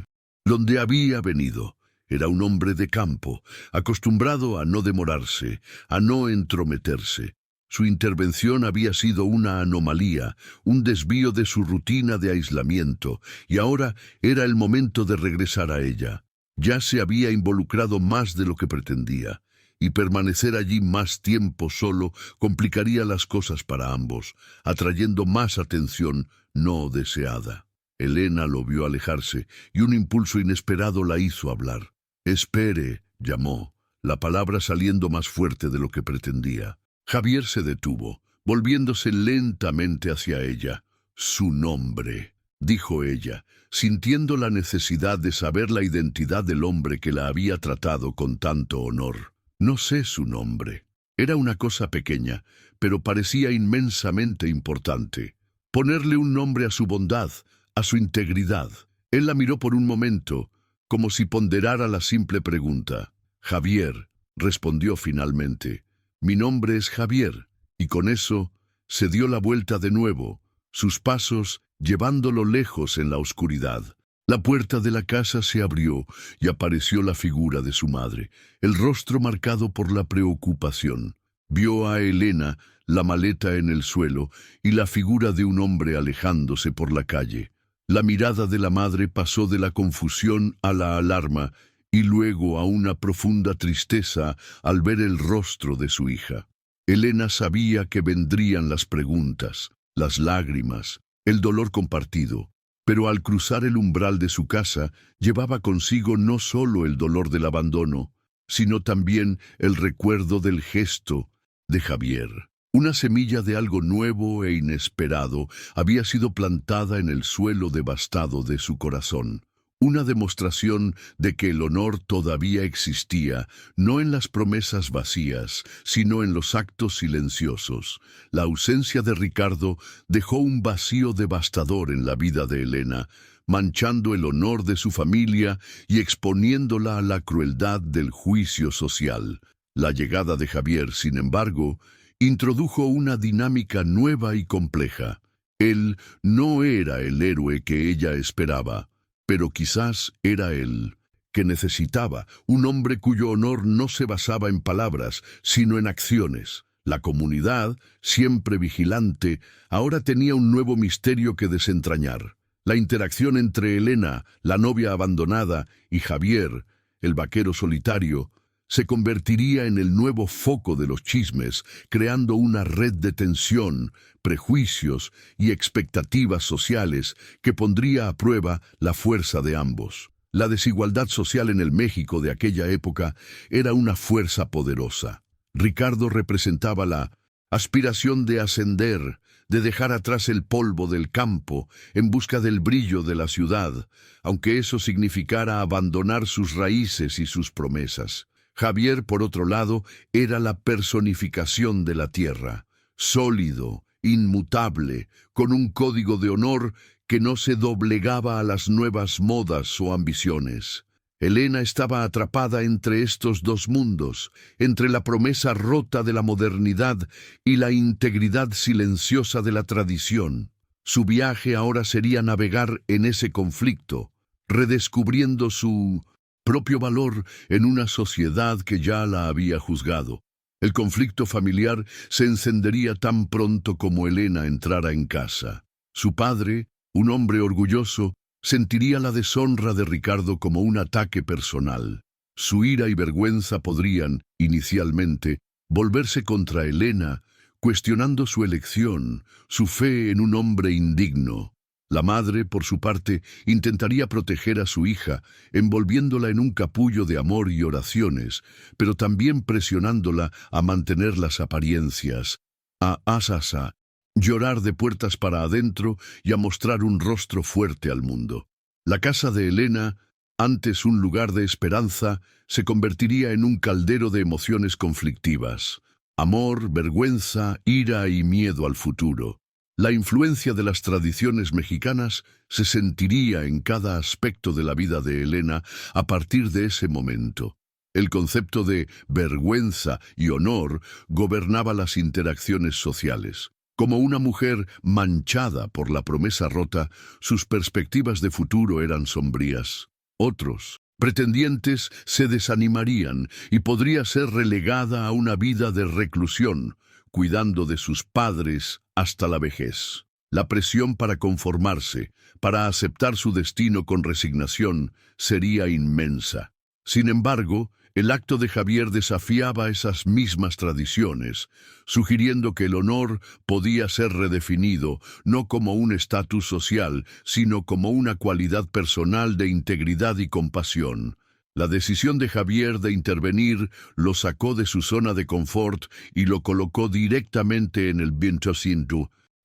Donde había venido. Era un hombre de campo, acostumbrado a no demorarse, a no entrometerse. Su intervención había sido una anomalía, un desvío de su rutina de aislamiento, y ahora era el momento de regresar a ella. Ya se había involucrado más de lo que pretendía, y permanecer allí más tiempo solo complicaría las cosas para ambos, atrayendo más atención no deseada. Elena lo vio alejarse, y un impulso inesperado la hizo hablar. «Espere», llamó, la palabra saliendo más fuerte de lo que pretendía. Javier se detuvo, volviéndose lentamente hacia ella. «Su nombre», dijo ella, sintiendo la necesidad de saber la identidad del hombre que la había tratado con tanto honor. «No sé su nombre». Era una cosa pequeña, pero parecía inmensamente importante. Ponerle un nombre a su bondad, a su integridad. Él la miró por un momento, como si ponderara la simple pregunta. «Javier», respondió finalmente. «Mi nombre es Javier», y con eso se dio la vuelta de nuevo, sus pasos llevándolo lejos en la oscuridad. La puerta de la casa se abrió y apareció la figura de su madre, el rostro marcado por la preocupación. Vio a Elena, la maleta en el suelo y la figura de un hombre alejándose por la calle. La mirada de la madre pasó de la confusión a la alarma y luego a una profunda tristeza al ver el rostro de su hija. Elena sabía que vendrían las preguntas, las lágrimas, el dolor compartido, pero al cruzar el umbral de su casa llevaba consigo no solo el dolor del abandono, sino también el recuerdo del gesto de Javier. Una semilla de algo nuevo e inesperado había sido plantada en el suelo devastado de su corazón. Una demostración de que el honor todavía existía, no en las promesas vacías, sino en los actos silenciosos. La ausencia de Ricardo dejó un vacío devastador en la vida de Elena, manchando el honor de su familia y exponiéndola a la crueldad del juicio social. La llegada de Javier, sin embargo, introdujo una dinámica nueva y compleja. Él no era el héroe que ella esperaba, pero quizás era él, que necesitaba un hombre cuyo honor no se basaba en palabras, sino en acciones. La comunidad, siempre vigilante, ahora tenía un nuevo misterio que desentrañar. La interacción entre Elena, la novia abandonada, y Javier, el vaquero solitario, se convertiría en el nuevo foco de los chismes, creando una red de tensión, prejuicios y expectativas sociales que pondría a prueba la fuerza de ambos. La desigualdad social en el México de aquella época era una fuerza poderosa. Ricardo representaba la aspiración de ascender, de dejar atrás el polvo del campo en busca del brillo de la ciudad, aunque eso significara abandonar sus raíces y sus promesas. Javier, por otro lado, era la personificación de la tierra, sólido, inmutable, con un código de honor que no se doblegaba a las nuevas modas o ambiciones. Elena estaba atrapada entre estos dos mundos, entre la promesa rota de la modernidad y la integridad silenciosa de la tradición. Su viaje ahora sería navegar en ese conflicto, redescubriendo su propio valor en una sociedad que ya la había juzgado. El conflicto familiar se encendería tan pronto como Elena entrara en casa. Su padre, un hombre orgulloso, sentiría la deshonra de Ricardo como un ataque personal. Su ira y vergüenza podrían, inicialmente, volverse contra Elena, cuestionando su elección, su fe en un hombre indigno. La madre, por su parte, intentaría proteger a su hija, envolviéndola en un capullo de amor y oraciones, pero también presionándola a mantener las apariencias, a asasa, llorar de puertas para adentro y a mostrar un rostro fuerte al mundo. La casa de Elena, antes un lugar de esperanza, se convertiría en un caldero de emociones conflictivas. Amor, vergüenza, ira y miedo al futuro. La influencia de las tradiciones mexicanas se sentiría en cada aspecto de la vida de Elena a partir de ese momento. El concepto de vergüenza y honor gobernaba las interacciones sociales. Como una mujer manchada por la promesa rota, sus perspectivas de futuro eran sombrías. Otros pretendientes se desanimarían y podría ser relegada a una vida de reclusión, cuidando de sus padres hasta la vejez. La presión para conformarse, para aceptar su destino con resignación, sería inmensa. Sin embargo, el acto de Javier desafiaba esas mismas tradiciones, sugiriendo que el honor podía ser redefinido no como un estatus social, sino como una cualidad personal de integridad y compasión. La decisión de Javier de intervenir lo sacó de su zona de confort y lo colocó directamente en el Viento,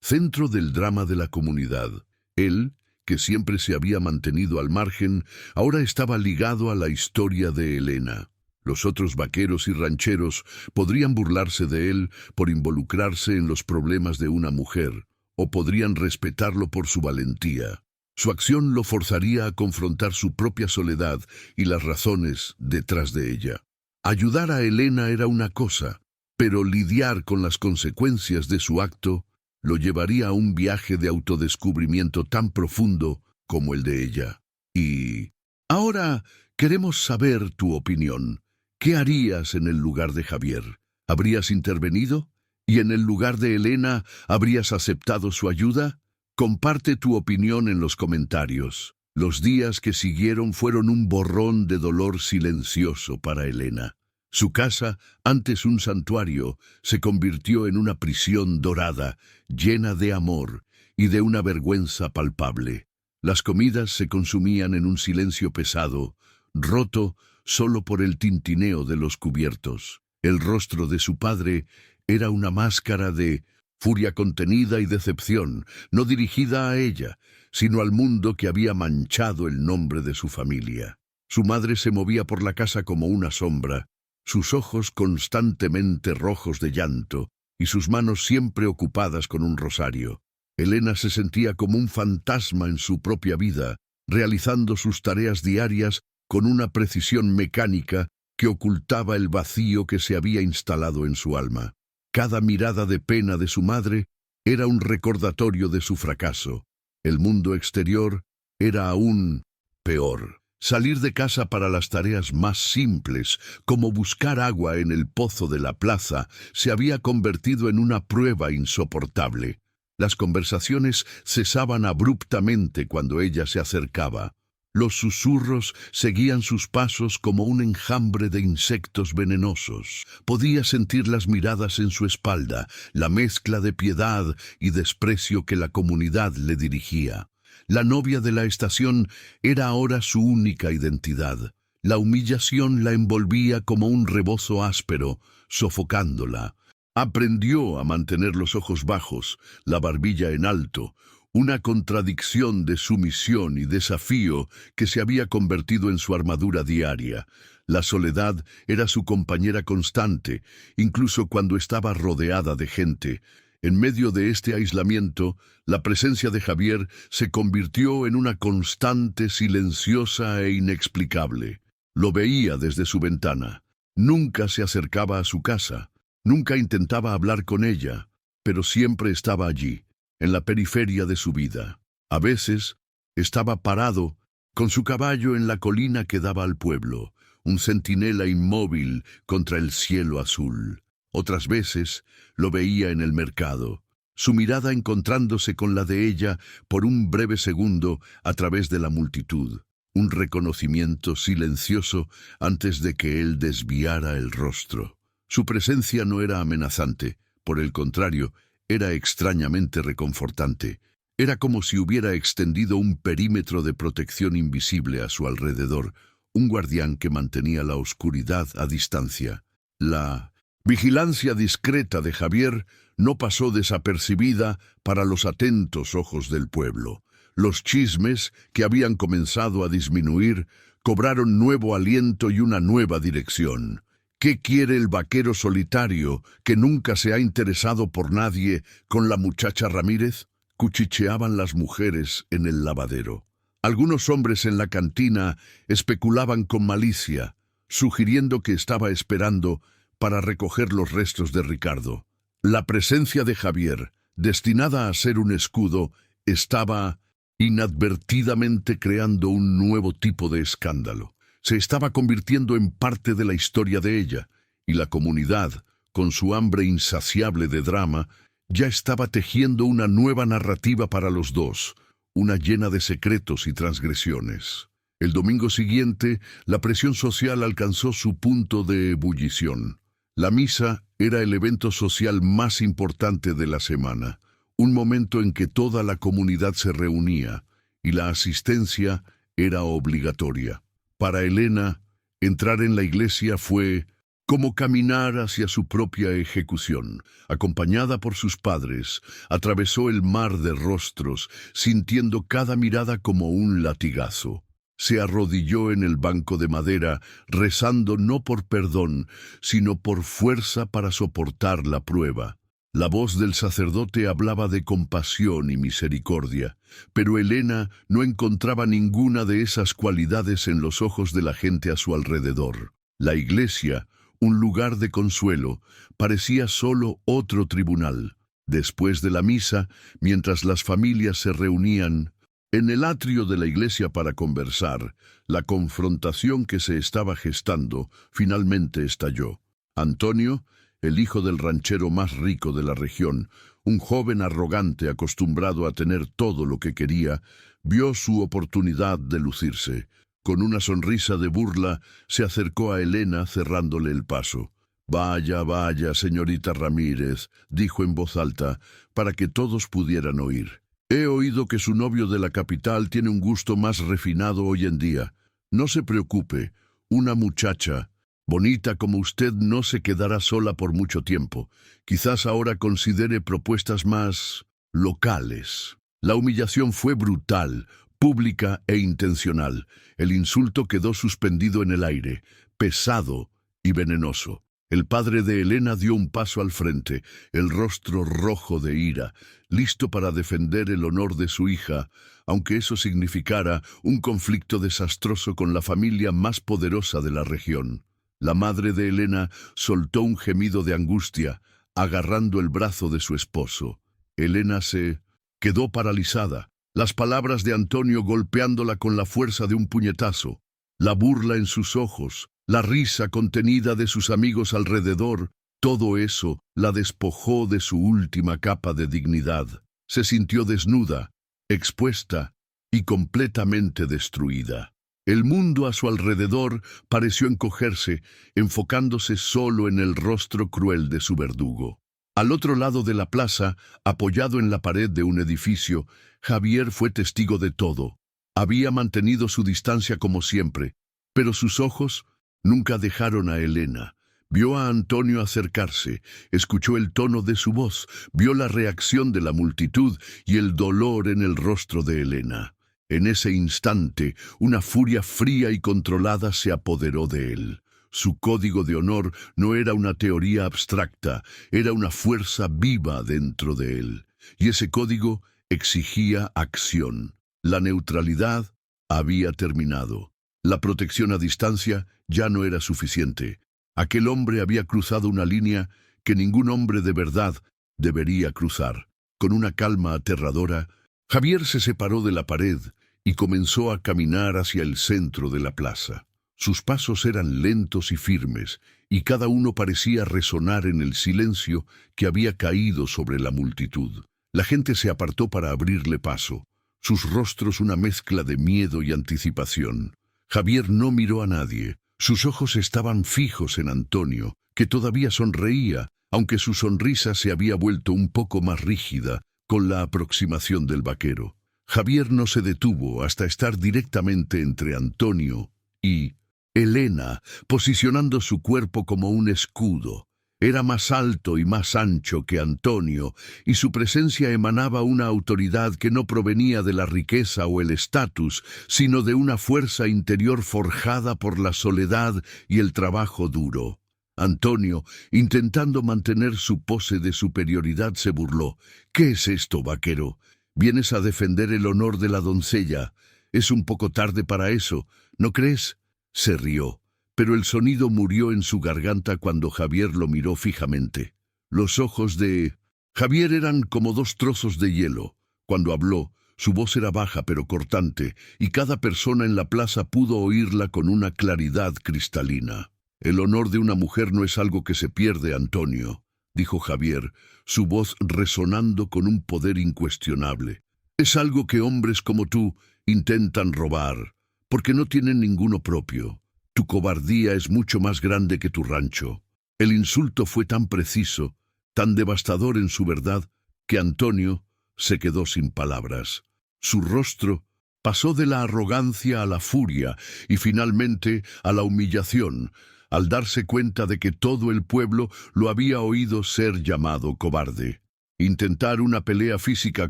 centro del drama de la comunidad. Él, que siempre se había mantenido al margen, ahora estaba ligado a la historia de Elena. Los otros vaqueros y rancheros podrían burlarse de él por involucrarse en los problemas de una mujer, o podrían respetarlo por su valentía. Su acción lo forzaría a confrontar su propia soledad y las razones detrás de ella. Ayudar a Elena era una cosa, pero lidiar con las consecuencias de su acto lo llevaría a un viaje de autodescubrimiento tan profundo como el de ella. Y ahora queremos saber tu opinión. ¿Qué harías en el lugar de Javier? ¿Habrías intervenido? ¿Y en el lugar de Elena habrías aceptado su ayuda? Comparte tu opinión en los comentarios. Los días que siguieron fueron un borrón de dolor silencioso para Elena. Su casa, antes un santuario, se convirtió en una prisión dorada, llena de amor y de una vergüenza palpable. Las comidas se consumían en un silencio pesado, roto solo por el tintineo de los cubiertos. El rostro de su padre Era una máscara de furia contenida y decepción, no dirigida a ella, sino al mundo que había manchado el nombre de su familia. Su madre se movía por la casa como una sombra, sus ojos constantemente rojos de llanto y sus manos siempre ocupadas con un rosario. Elena se sentía como un fantasma en su propia vida, realizando sus tareas diarias con una precisión mecánica que ocultaba el vacío que se había instalado en su alma. Cada mirada de pena de su madre era un recordatorio de su fracaso. El mundo exterior era aún peor. Salir de casa para las tareas más simples, como buscar agua en el pozo de la plaza, se había convertido en una prueba insoportable. Las conversaciones cesaban abruptamente cuando ella se acercaba. Los susurros seguían sus pasos como un enjambre de insectos venenosos. Podía sentir las miradas en su espalda, la mezcla de piedad y desprecio que la comunidad le dirigía. La novia de la estación era ahora su única identidad. La humillación la envolvía como un rebozo áspero, sofocándola. Aprendió a mantener los ojos bajos, la barbilla en alto, una contradicción de sumisión y desafío que se había convertido en su armadura diaria. La soledad era su compañera constante, incluso cuando estaba rodeada de gente. En medio de este aislamiento, la presencia de Javier se convirtió en una constante, silenciosa e inexplicable. Lo veía desde su ventana. Nunca se acercaba a su casa. Nunca intentaba hablar con ella, pero siempre estaba allí, en la periferia de su vida. A veces estaba parado, con su caballo en la colina que daba al pueblo, un centinela inmóvil contra el cielo azul. Otras veces lo veía en el mercado, su mirada encontrándose con la de ella por un breve segundo a través de la multitud, un reconocimiento silencioso antes de que él desviara el rostro. Su presencia no era amenazante, por el contrario, era extrañamente reconfortante. Era como si hubiera extendido un perímetro de protección invisible a su alrededor, un guardián que mantenía la oscuridad a distancia. La vigilancia discreta de Javier no pasó desapercibida para los atentos ojos del pueblo. Los chismes, que habían comenzado a disminuir, cobraron nuevo aliento y una nueva dirección. ¿Qué quiere el vaquero solitario que nunca se ha interesado por nadie con la muchacha Ramírez? Cuchicheaban las mujeres en el lavadero. Algunos hombres en la cantina especulaban con malicia, sugiriendo que estaba esperando para recoger los restos de Ricardo. La presencia de Javier, destinada a ser un escudo, estaba inadvertidamente creando un nuevo tipo de escándalo. Se estaba convirtiendo en parte de la historia de ella, y la comunidad, con su hambre insaciable de drama, ya estaba tejiendo una nueva narrativa para los dos, una llena de secretos y transgresiones. El domingo siguiente, la presión social alcanzó su punto de ebullición. La misa era el evento social más importante de la semana, un momento en que toda la comunidad se reunía, y la asistencia era obligatoria. Para Elena, entrar en la iglesia fue como caminar hacia su propia ejecución. Acompañada por sus padres, atravesó el mar de rostros, sintiendo cada mirada como un latigazo. Se arrodilló en el banco de madera, rezando no por perdón, sino por fuerza para soportar la prueba. La voz del sacerdote hablaba de compasión y misericordia, pero Elena no encontraba ninguna de esas cualidades en los ojos de la gente a su alrededor. La iglesia, un lugar de consuelo, parecía solo otro tribunal. Después de la misa, mientras las familias se reunían en el atrio de la iglesia para conversar, la confrontación que se estaba gestando finalmente estalló. Antonio, el hijo del ranchero más rico de la región, un joven arrogante acostumbrado a tener todo lo que quería, vio su oportunidad de lucirse. Con una sonrisa de burla, se acercó a Elena cerrándole el paso. «Vaya, vaya, señorita Ramírez», dijo en voz alta, para que todos pudieran oír. «He oído que su novio de la capital tiene un gusto más refinado hoy en día. No se preocupe, una muchacha Bonita como usted no se quedará sola por mucho tiempo. Quizás ahora considere propuestas más locales. La humillación fue brutal, pública e intencional. El insulto quedó suspendido en el aire, pesado y venenoso. El padre de Elena dio un paso al frente, el rostro rojo de ira, listo para defender el honor de su hija, aunque eso significara un conflicto desastroso con la familia más poderosa de la región. La madre de Elena soltó un gemido de angustia, agarrando el brazo de su esposo. Elena se quedó paralizada, las palabras de Antonio golpeándola con la fuerza de un puñetazo, la burla en sus ojos, la risa contenida de sus amigos alrededor, todo eso la despojó de su última capa de dignidad. Se sintió desnuda, expuesta y completamente destruida. El mundo a su alrededor pareció encogerse, enfocándose solo en el rostro cruel de su verdugo. Al otro lado de la plaza, apoyado en la pared de un edificio, Javier fue testigo de todo. Había mantenido su distancia como siempre, pero sus ojos nunca dejaron a Elena. Vio a Antonio acercarse, escuchó el tono de su voz, vio la reacción de la multitud y el dolor en el rostro de Elena. En ese instante, una furia fría y controlada se apoderó de él. Su código de honor no era una teoría abstracta, era una fuerza viva dentro de él. Y ese código exigía acción. La neutralidad había terminado. La protección a distancia ya no era suficiente. Aquel hombre había cruzado una línea que ningún hombre de verdad debería cruzar. Con una calma aterradora, Javier se separó de la pared y comenzó a caminar hacia el centro de la plaza. Sus pasos eran lentos y firmes, y cada uno parecía resonar en el silencio que había caído sobre la multitud. La gente se apartó para abrirle paso, sus rostros una mezcla de miedo y anticipación. Javier no miró a nadie. Sus ojos estaban fijos en Antonio, que todavía sonreía, aunque su sonrisa se había vuelto un poco más rígida con la aproximación del vaquero. Javier no se detuvo hasta estar directamente entre Antonio y Elena, posicionando su cuerpo como un escudo. Era más alto y más ancho que Antonio, y su presencia emanaba una autoridad que no provenía de la riqueza o el estatus, sino de una fuerza interior forjada por la soledad y el trabajo duro. Antonio, intentando mantener su pose de superioridad, se burló. «¿Qué es esto, vaquero? Vienes a defender el honor de la doncella. Es un poco tarde para eso, ¿no crees?». Se rió, pero el sonido murió en su garganta cuando Javier lo miró fijamente. Los ojos de Javier eran como dos trozos de hielo. Cuando habló, su voz era baja pero cortante, y cada persona en la plaza pudo oírla con una claridad cristalina. «El honor de una mujer no es algo que se pierde, Antonio», dijo Javier, su voz resonando con un poder incuestionable. «Es algo que hombres como tú intentan robar, porque no tienen ninguno propio. Tu cobardía es mucho más grande que tu rancho». El insulto fue tan preciso, tan devastador en su verdad, que Antonio se quedó sin palabras. Su rostro pasó de la arrogancia a la furia y finalmente a la humillación, al darse cuenta de que todo el pueblo lo había oído ser llamado cobarde. Intentar una pelea física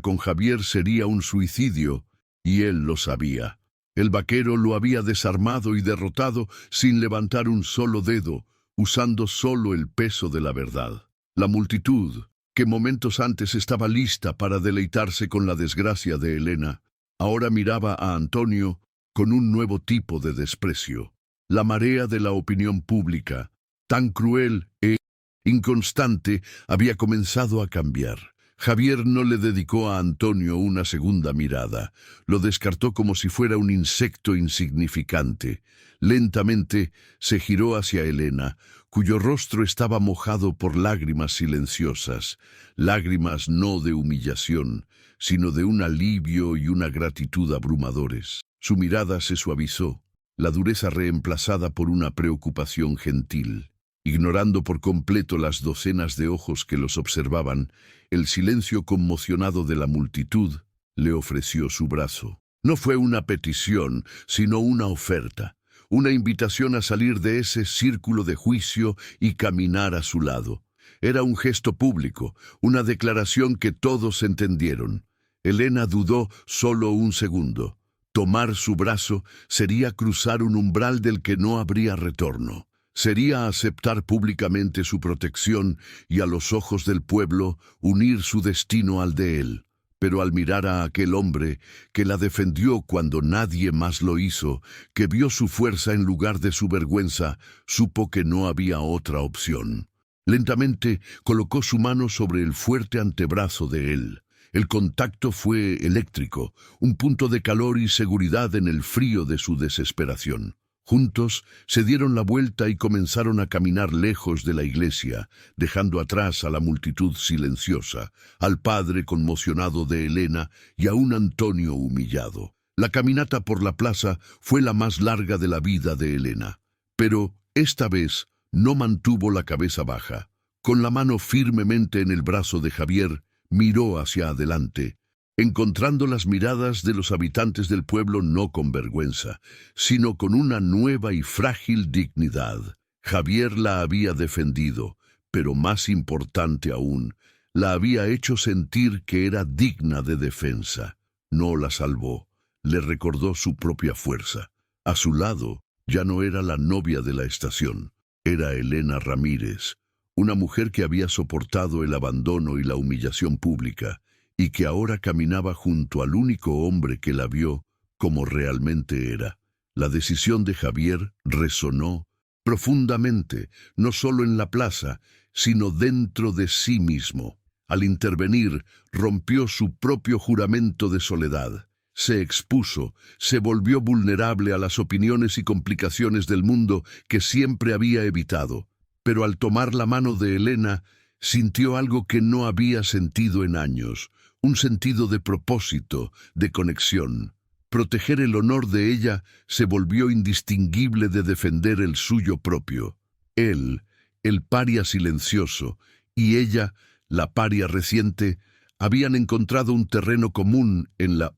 con Javier sería un suicidio, y él lo sabía. El vaquero lo había desarmado y derrotado sin levantar un solo dedo, usando solo el peso de la verdad. La multitud, que momentos antes estaba lista para deleitarse con la desgracia de Elena, ahora miraba a Antonio con un nuevo tipo de desprecio. La marea de la opinión pública, tan cruel e inconstante, había comenzado a cambiar. Javier no le dedicó a Antonio una segunda mirada. Lo descartó como si fuera un insecto insignificante. Lentamente se giró hacia Elena, cuyo rostro estaba mojado por lágrimas silenciosas, lágrimas no de humillación, sino de un alivio y una gratitud abrumadores. Su mirada se suavizó, la dureza reemplazada por una preocupación gentil. Ignorando por completo las docenas de ojos que los observaban, el silencio conmocionado de la multitud le ofreció su brazo. No fue una petición, sino una oferta. una invitación a salir de ese círculo de juicio y caminar a su lado. Era un gesto público, una declaración que todos entendieron. Elena dudó solo un segundo. Tomar su brazo sería cruzar un umbral del que no habría retorno. Sería aceptar públicamente su protección y a los ojos del pueblo unir su destino al de él. Pero al mirar a aquel hombre que la defendió cuando nadie más lo hizo, que vio su fuerza en lugar de su vergüenza, supo que no había otra opción. Lentamente colocó su mano sobre el fuerte antebrazo de él. El contacto fue eléctrico, un punto de calor y seguridad en el frío de su desesperación. Juntos se dieron la vuelta y comenzaron a caminar lejos de la iglesia, dejando atrás a la multitud silenciosa, al padre conmocionado de Elena y a un Antonio humillado. La caminata por la plaza fue la más larga de la vida de Elena, pero esta vez no mantuvo la cabeza baja. Con la mano firmemente en el brazo de Javier, miró hacia adelante, encontrando las miradas de los habitantes del pueblo no con vergüenza, sino con una nueva y frágil dignidad. Javier la había defendido, pero más importante aún, la había hecho sentir que era digna de defensa. No la salvó, le recordó su propia fuerza. A su lado ya no era la novia de la estación, era Elena Ramírez, una mujer que había soportado el abandono y la humillación pública, y que ahora caminaba junto al único hombre que la vio como realmente era. La decisión de Javier resonó profundamente, no solo en la plaza, sino dentro de sí mismo. Al intervenir, rompió su propio juramento de soledad. Se expuso, se volvió vulnerable a las opiniones y complicaciones del mundo que siempre había evitado. Pero al tomar la mano de Elena, sintió algo que no había sentido en años, un sentido de propósito, de conexión. Proteger el honor de ella se volvió indistinguible de defender el suyo propio. Él, el paria silencioso, y ella, la paria reciente, habían encontrado un terreno común en la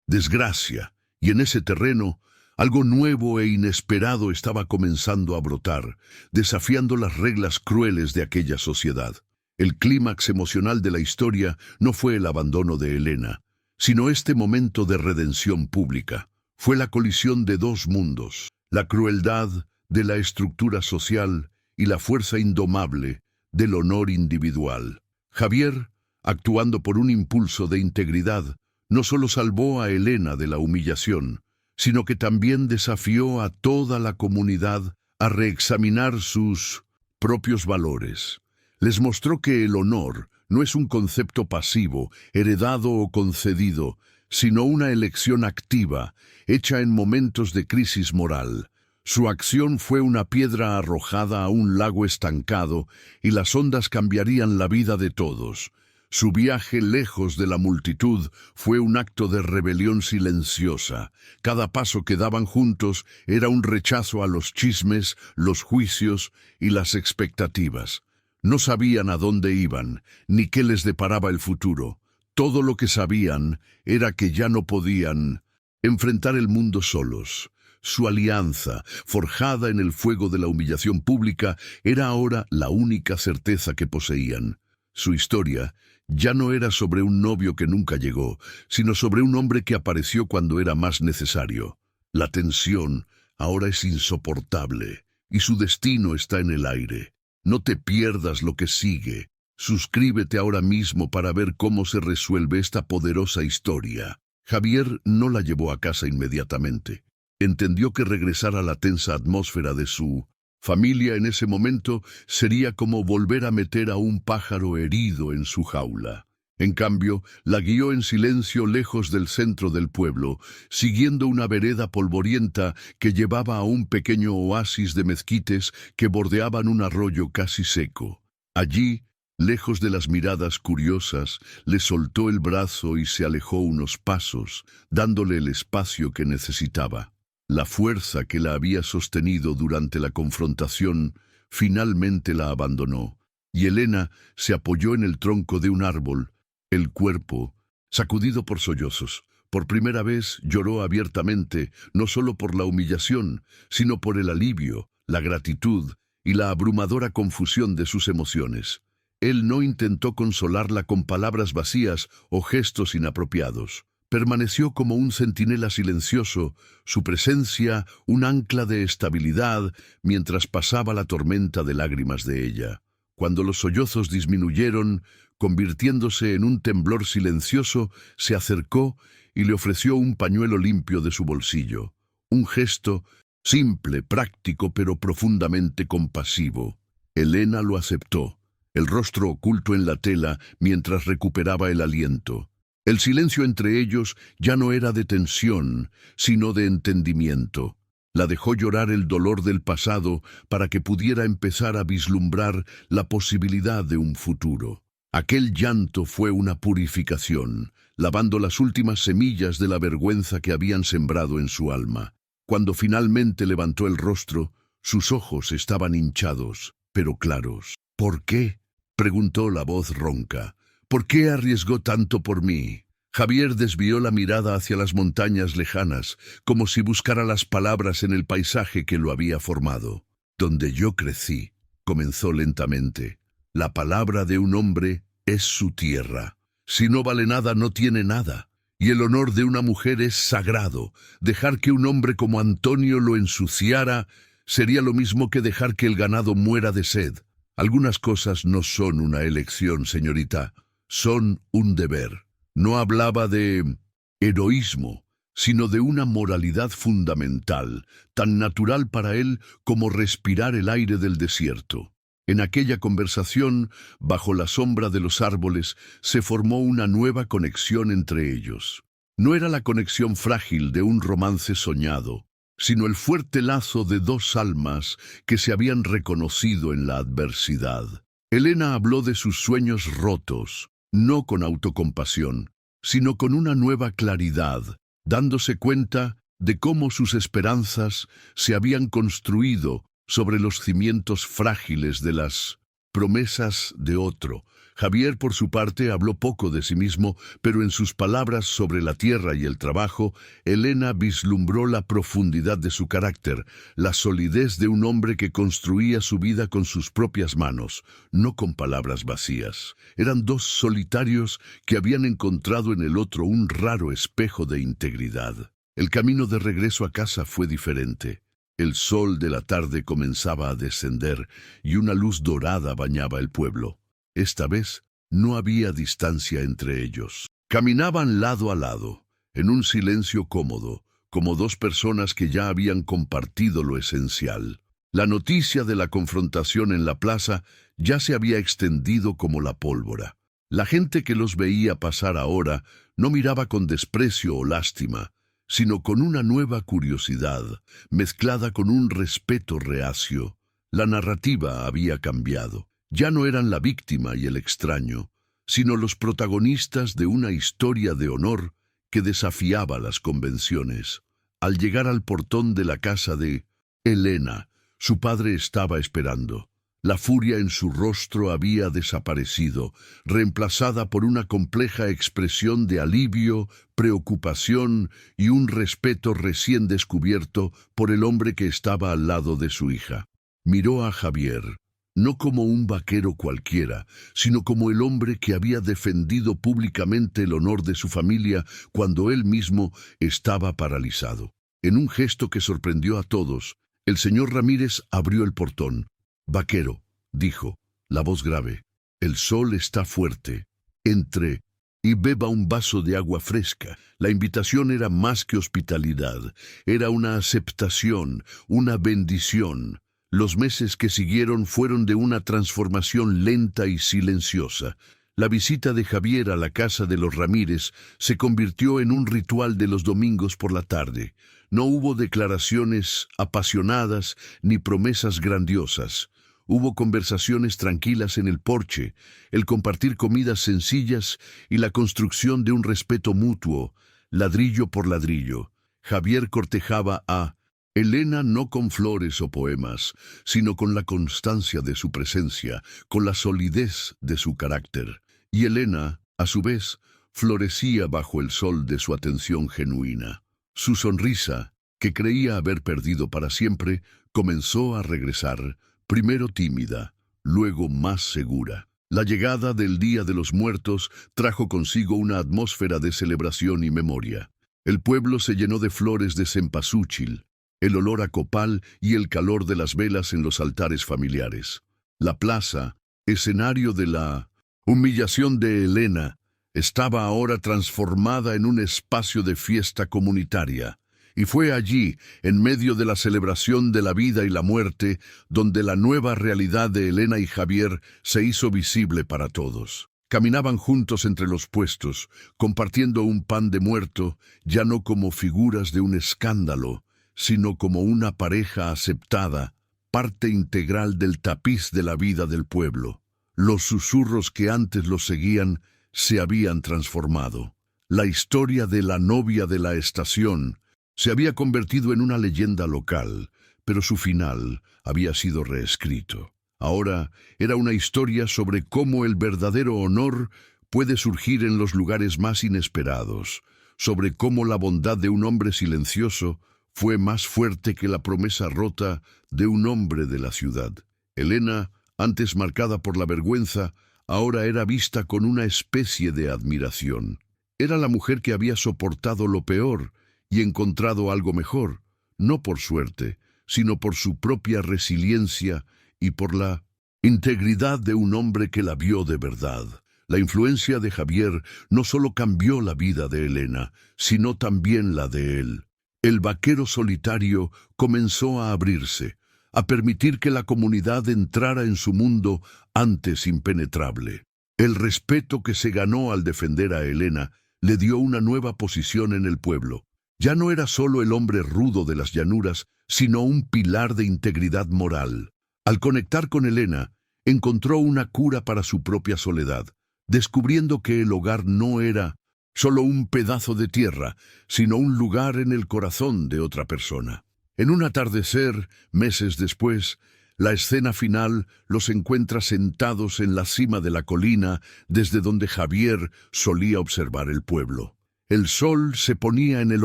desgracia, y en ese terreno algo nuevo e inesperado estaba comenzando a brotar, desafiando las reglas crueles de aquella sociedad. El clímax emocional de la historia no fue el abandono de Elena, sino este momento de redención pública. Fue la colisión de dos mundos, la crueldad de la estructura social y la fuerza indomable del honor individual. Javier, actuando por un impulso de integridad, no solo salvó a Elena de la humillación, sino que también desafió a toda la comunidad a reexaminar sus propios valores. Les mostró que el honor no es un concepto pasivo, heredado o concedido, sino una elección activa, hecha en momentos de crisis moral. Su acción fue una piedra arrojada a un lago estancado y las ondas cambiarían la vida de todos. Su viaje lejos de la multitud fue un acto de rebelión silenciosa. Cada paso que daban juntos era un rechazo a los chismes, los juicios y las expectativas. No sabían a dónde iban, ni qué les deparaba el futuro. Todo lo que sabían era que ya no podían enfrentar el mundo solos. Su alianza, forjada en el fuego de la humillación pública, era ahora la única certeza que poseían. Su historia ya no era sobre un novio que nunca llegó, sino sobre un hombre que apareció cuando era más necesario. La tensión ahora es insoportable, y su destino está en el aire. No te pierdas lo que sigue. Suscríbete ahora mismo para ver cómo se resuelve esta poderosa historia. Javier no la llevó a casa inmediatamente. Entendió que regresar a la tensa atmósfera de su familia en ese momento sería como volver a meter a un pájaro herido en su jaula. En cambio, la guió en silencio lejos del centro del pueblo, siguiendo una vereda polvorienta que llevaba a un pequeño oasis de mezquites que bordeaban un arroyo casi seco. Allí, lejos de las miradas curiosas, le soltó el brazo y se alejó unos pasos, dándole el espacio que necesitaba. La fuerza que la había sostenido durante la confrontación finalmente la abandonó, y Elena se apoyó en el tronco de un árbol, el cuerpo sacudido por sollozos, Por primera vez lloró abiertamente, no solo por la humillación, sino por el alivio, la gratitud y la abrumadora confusión de sus emociones. Él no intentó consolarla con palabras vacías o gestos inapropiados. Permaneció como un centinela silencioso, su presencia un ancla de estabilidad mientras pasaba la tormenta de lágrimas de ella. Cuando los sollozos disminuyeron, convirtiéndose en un temblor silencioso, se acercó y le ofreció un pañuelo limpio de su bolsillo. Un gesto simple, práctico, pero profundamente compasivo. Elena lo aceptó, el rostro oculto en la tela mientras recuperaba el aliento. El silencio entre ellos ya no era de tensión, sino de entendimiento. La dejó llorar el dolor del pasado para que pudiera empezar a vislumbrar la posibilidad de un futuro. Aquel llanto fue una purificación, lavando las últimas semillas de la vergüenza que habían sembrado en su alma. Cuando finalmente levantó el rostro, sus ojos estaban hinchados, pero claros. ¿Por qué?, preguntó la voz ronca. ¿Por qué arriesgó tanto por mí? Javier desvió la mirada hacia las montañas lejanas, como si buscara las palabras en el paisaje que lo había formado. Donde yo crecí, comenzó lentamente. La palabra de un hombre es su tierra. Si no vale nada, no tiene nada. Y el honor de una mujer es sagrado. Dejar que un hombre como Antonio lo ensuciara sería lo mismo que dejar que el ganado muera de sed. Algunas cosas no son una elección, señorita. Son un deber. No hablaba de heroísmo, sino de una moralidad fundamental, tan natural para él como respirar el aire del desierto. En aquella conversación, bajo la sombra de los árboles, se formó una nueva conexión entre ellos. No era la conexión frágil de un romance soñado, sino el fuerte lazo de dos almas que se habían reconocido en la adversidad. Elena habló de sus sueños rotos, no con autocompasión, sino con una nueva claridad, dándose cuenta de cómo sus esperanzas se habían construido sobre los cimientos frágiles de las promesas de otro. Javier, por su parte, habló poco de sí mismo, pero en sus palabras sobre la tierra y el trabajo, Elena vislumbró la profundidad de su carácter, la solidez de un hombre que construía su vida con sus propias manos, no con palabras vacías. Eran dos solitarios que habían encontrado en el otro un raro espejo de integridad. El camino de regreso a casa fue diferente. El sol de la tarde comenzaba a descender y una luz dorada bañaba el pueblo. Esta vez no había distancia entre ellos. Caminaban lado a lado, en un silencio cómodo, como dos personas que ya habían compartido lo esencial. La noticia de la confrontación en la plaza ya se había extendido como la pólvora. La gente que los veía pasar ahora no miraba con desprecio o lástima, sino con una nueva curiosidad, mezclada con un respeto reacio. La narrativa había cambiado. Ya no eran la víctima y el extraño, sino los protagonistas de una historia de honor que desafiaba las convenciones. Al llegar al portón de la casa de Elena, su padre estaba esperando. La furia en su rostro había desaparecido, reemplazada por una compleja expresión de alivio, preocupación y un respeto recién descubierto por el hombre que estaba al lado de su hija. Miró a Javier, no como un vaquero cualquiera, sino como el hombre que había defendido públicamente el honor de su familia cuando él mismo estaba paralizado. En un gesto que sorprendió a todos, el señor Ramírez abrió el portón. «Vaquero», dijo, la voz grave, «el sol está fuerte. Entre y beba un vaso de agua fresca». La invitación era más que hospitalidad, era una aceptación, una bendición. Los meses que siguieron fueron de una transformación lenta y silenciosa. La visita de Javier a la casa de los Ramírez se convirtió en un ritual de los domingos por la tarde. No hubo declaraciones apasionadas ni promesas grandiosas. Hubo conversaciones tranquilas en el porche, el compartir comidas sencillas y la construcción de un respeto mutuo, ladrillo por ladrillo. Javier cortejaba a Elena no con flores o poemas, sino con la constancia de su presencia, con la solidez de su carácter. Y Elena, a su vez, florecía bajo el sol de su atención genuina. Su sonrisa, que creía haber perdido para siempre, comenzó a regresar, primero tímida, luego más segura. La llegada del Día de los Muertos trajo consigo una atmósfera de celebración y memoria. El pueblo se llenó de flores de cempasúchil, el olor a copal y el calor de las velas en los altares familiares. La plaza, escenario de la humillación de Helena, estaba ahora transformada en un espacio de fiesta comunitaria. Y fue allí, en medio de la celebración de la vida y la muerte, donde la nueva realidad de Helena y Javier se hizo visible para todos. Caminaban juntos entre los puestos, compartiendo un pan de muerto, ya no como figuras de un escándalo, sino como una pareja aceptada, parte integral del tapiz de la vida del pueblo. Los susurros que antes los seguían se habían transformado. La historia de la novia de la estación se había convertido en una leyenda local, pero su final había sido reescrito. Ahora era una historia sobre cómo el verdadero honor puede surgir en los lugares más inesperados, sobre cómo la bondad de un hombre silencioso fue más fuerte que la promesa rota de un hombre de la ciudad. Helena, antes marcada por la vergüenza, ahora era vista con una especie de admiración. Era la mujer que había soportado lo peor y encontrado algo mejor, no por suerte, sino por su propia resiliencia y por la integridad de un hombre que la vio de verdad. La influencia de Javier no solo cambió la vida de Helena, sino también la de él. El vaquero solitario comenzó a abrirse, a permitir que la comunidad entrara en su mundo antes impenetrable. El respeto que se ganó al defender a Helena le dio una nueva posición en el pueblo. Ya no era solo el hombre rudo de las llanuras, sino un pilar de integridad moral. Al conectar con Helena, encontró una cura para su propia soledad, descubriendo que el hogar no era solo un pedazo de tierra, sino un lugar en el corazón de otra persona. En un atardecer, meses después, la escena final los encuentra sentados en la cima de la colina desde donde Javier solía observar el pueblo. El sol se ponía en el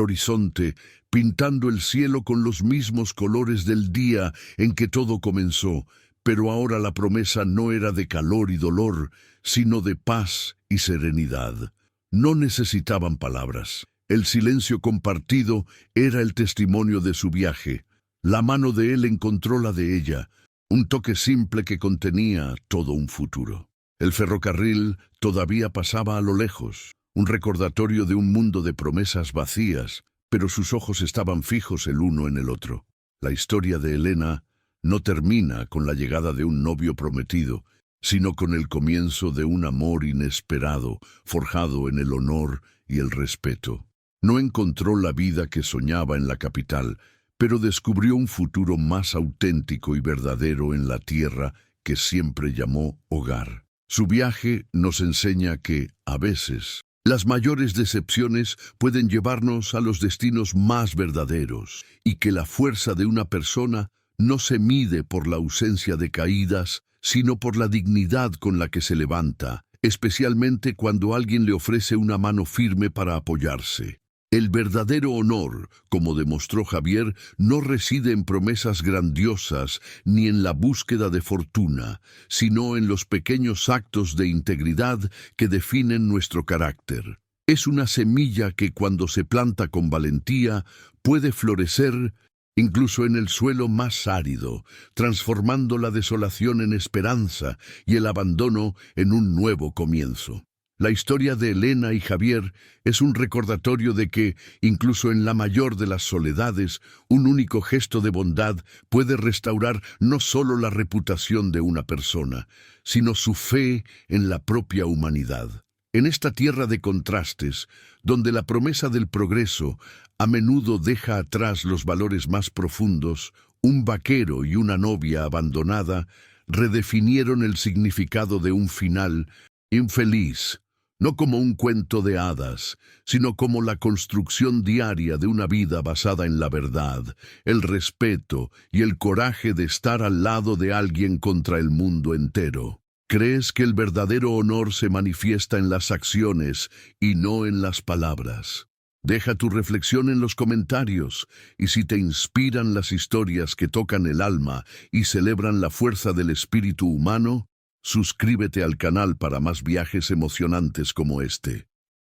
horizonte, pintando el cielo con los mismos colores del día en que todo comenzó, pero ahora la promesa no era de calor y dolor, sino de paz y serenidad. No necesitaban palabras. El silencio compartido era el testimonio de su viaje. La mano de él encontró la de ella, un toque simple que contenía todo un futuro. El ferrocarril todavía pasaba a lo lejos, un recordatorio de un mundo de promesas vacías, pero sus ojos estaban fijos el uno en el otro. La historia de Helena no termina con la llegada de un novio prometido, sino con el comienzo de un amor inesperado, forjado en el honor y el respeto. No encontró la vida que soñaba en la capital, pero descubrió un futuro más auténtico y verdadero en la tierra que siempre llamó hogar. Su viaje nos enseña que, a veces, las mayores decepciones pueden llevarnos a los destinos más verdaderos, y que la fuerza de una persona no se mide por la ausencia de caídas, sino por la dignidad con la que se levanta, especialmente cuando alguien le ofrece una mano firme para apoyarse. El verdadero honor, como demostró Javier, no reside en promesas grandiosas ni en la búsqueda de fortuna, sino en los pequeños actos de integridad que definen nuestro carácter. Es una semilla que cuando se planta con valentía puede florecer incluso en el suelo más árido, transformando la desolación en esperanza y el abandono en un nuevo comienzo. La historia de Helena y Javier es un recordatorio de que, incluso en la mayor de las soledades, un único gesto de bondad puede restaurar no solo la reputación de una persona, sino su fe en la propia humanidad. En esta tierra de contrastes, donde la promesa del progreso a menudo deja atrás los valores más profundos, un vaquero y una novia abandonada redefinieron el significado de un final infeliz, no como un cuento de hadas, sino como la construcción diaria de una vida basada en la verdad, el respeto y el coraje de estar al lado de alguien contra el mundo entero. ¿Crees que el verdadero honor se manifiesta en las acciones y no en las palabras? Deja tu reflexión en los comentarios, y si te inspiran las historias que tocan el alma y celebran la fuerza del espíritu humano, suscríbete al canal para más viajes emocionantes como este.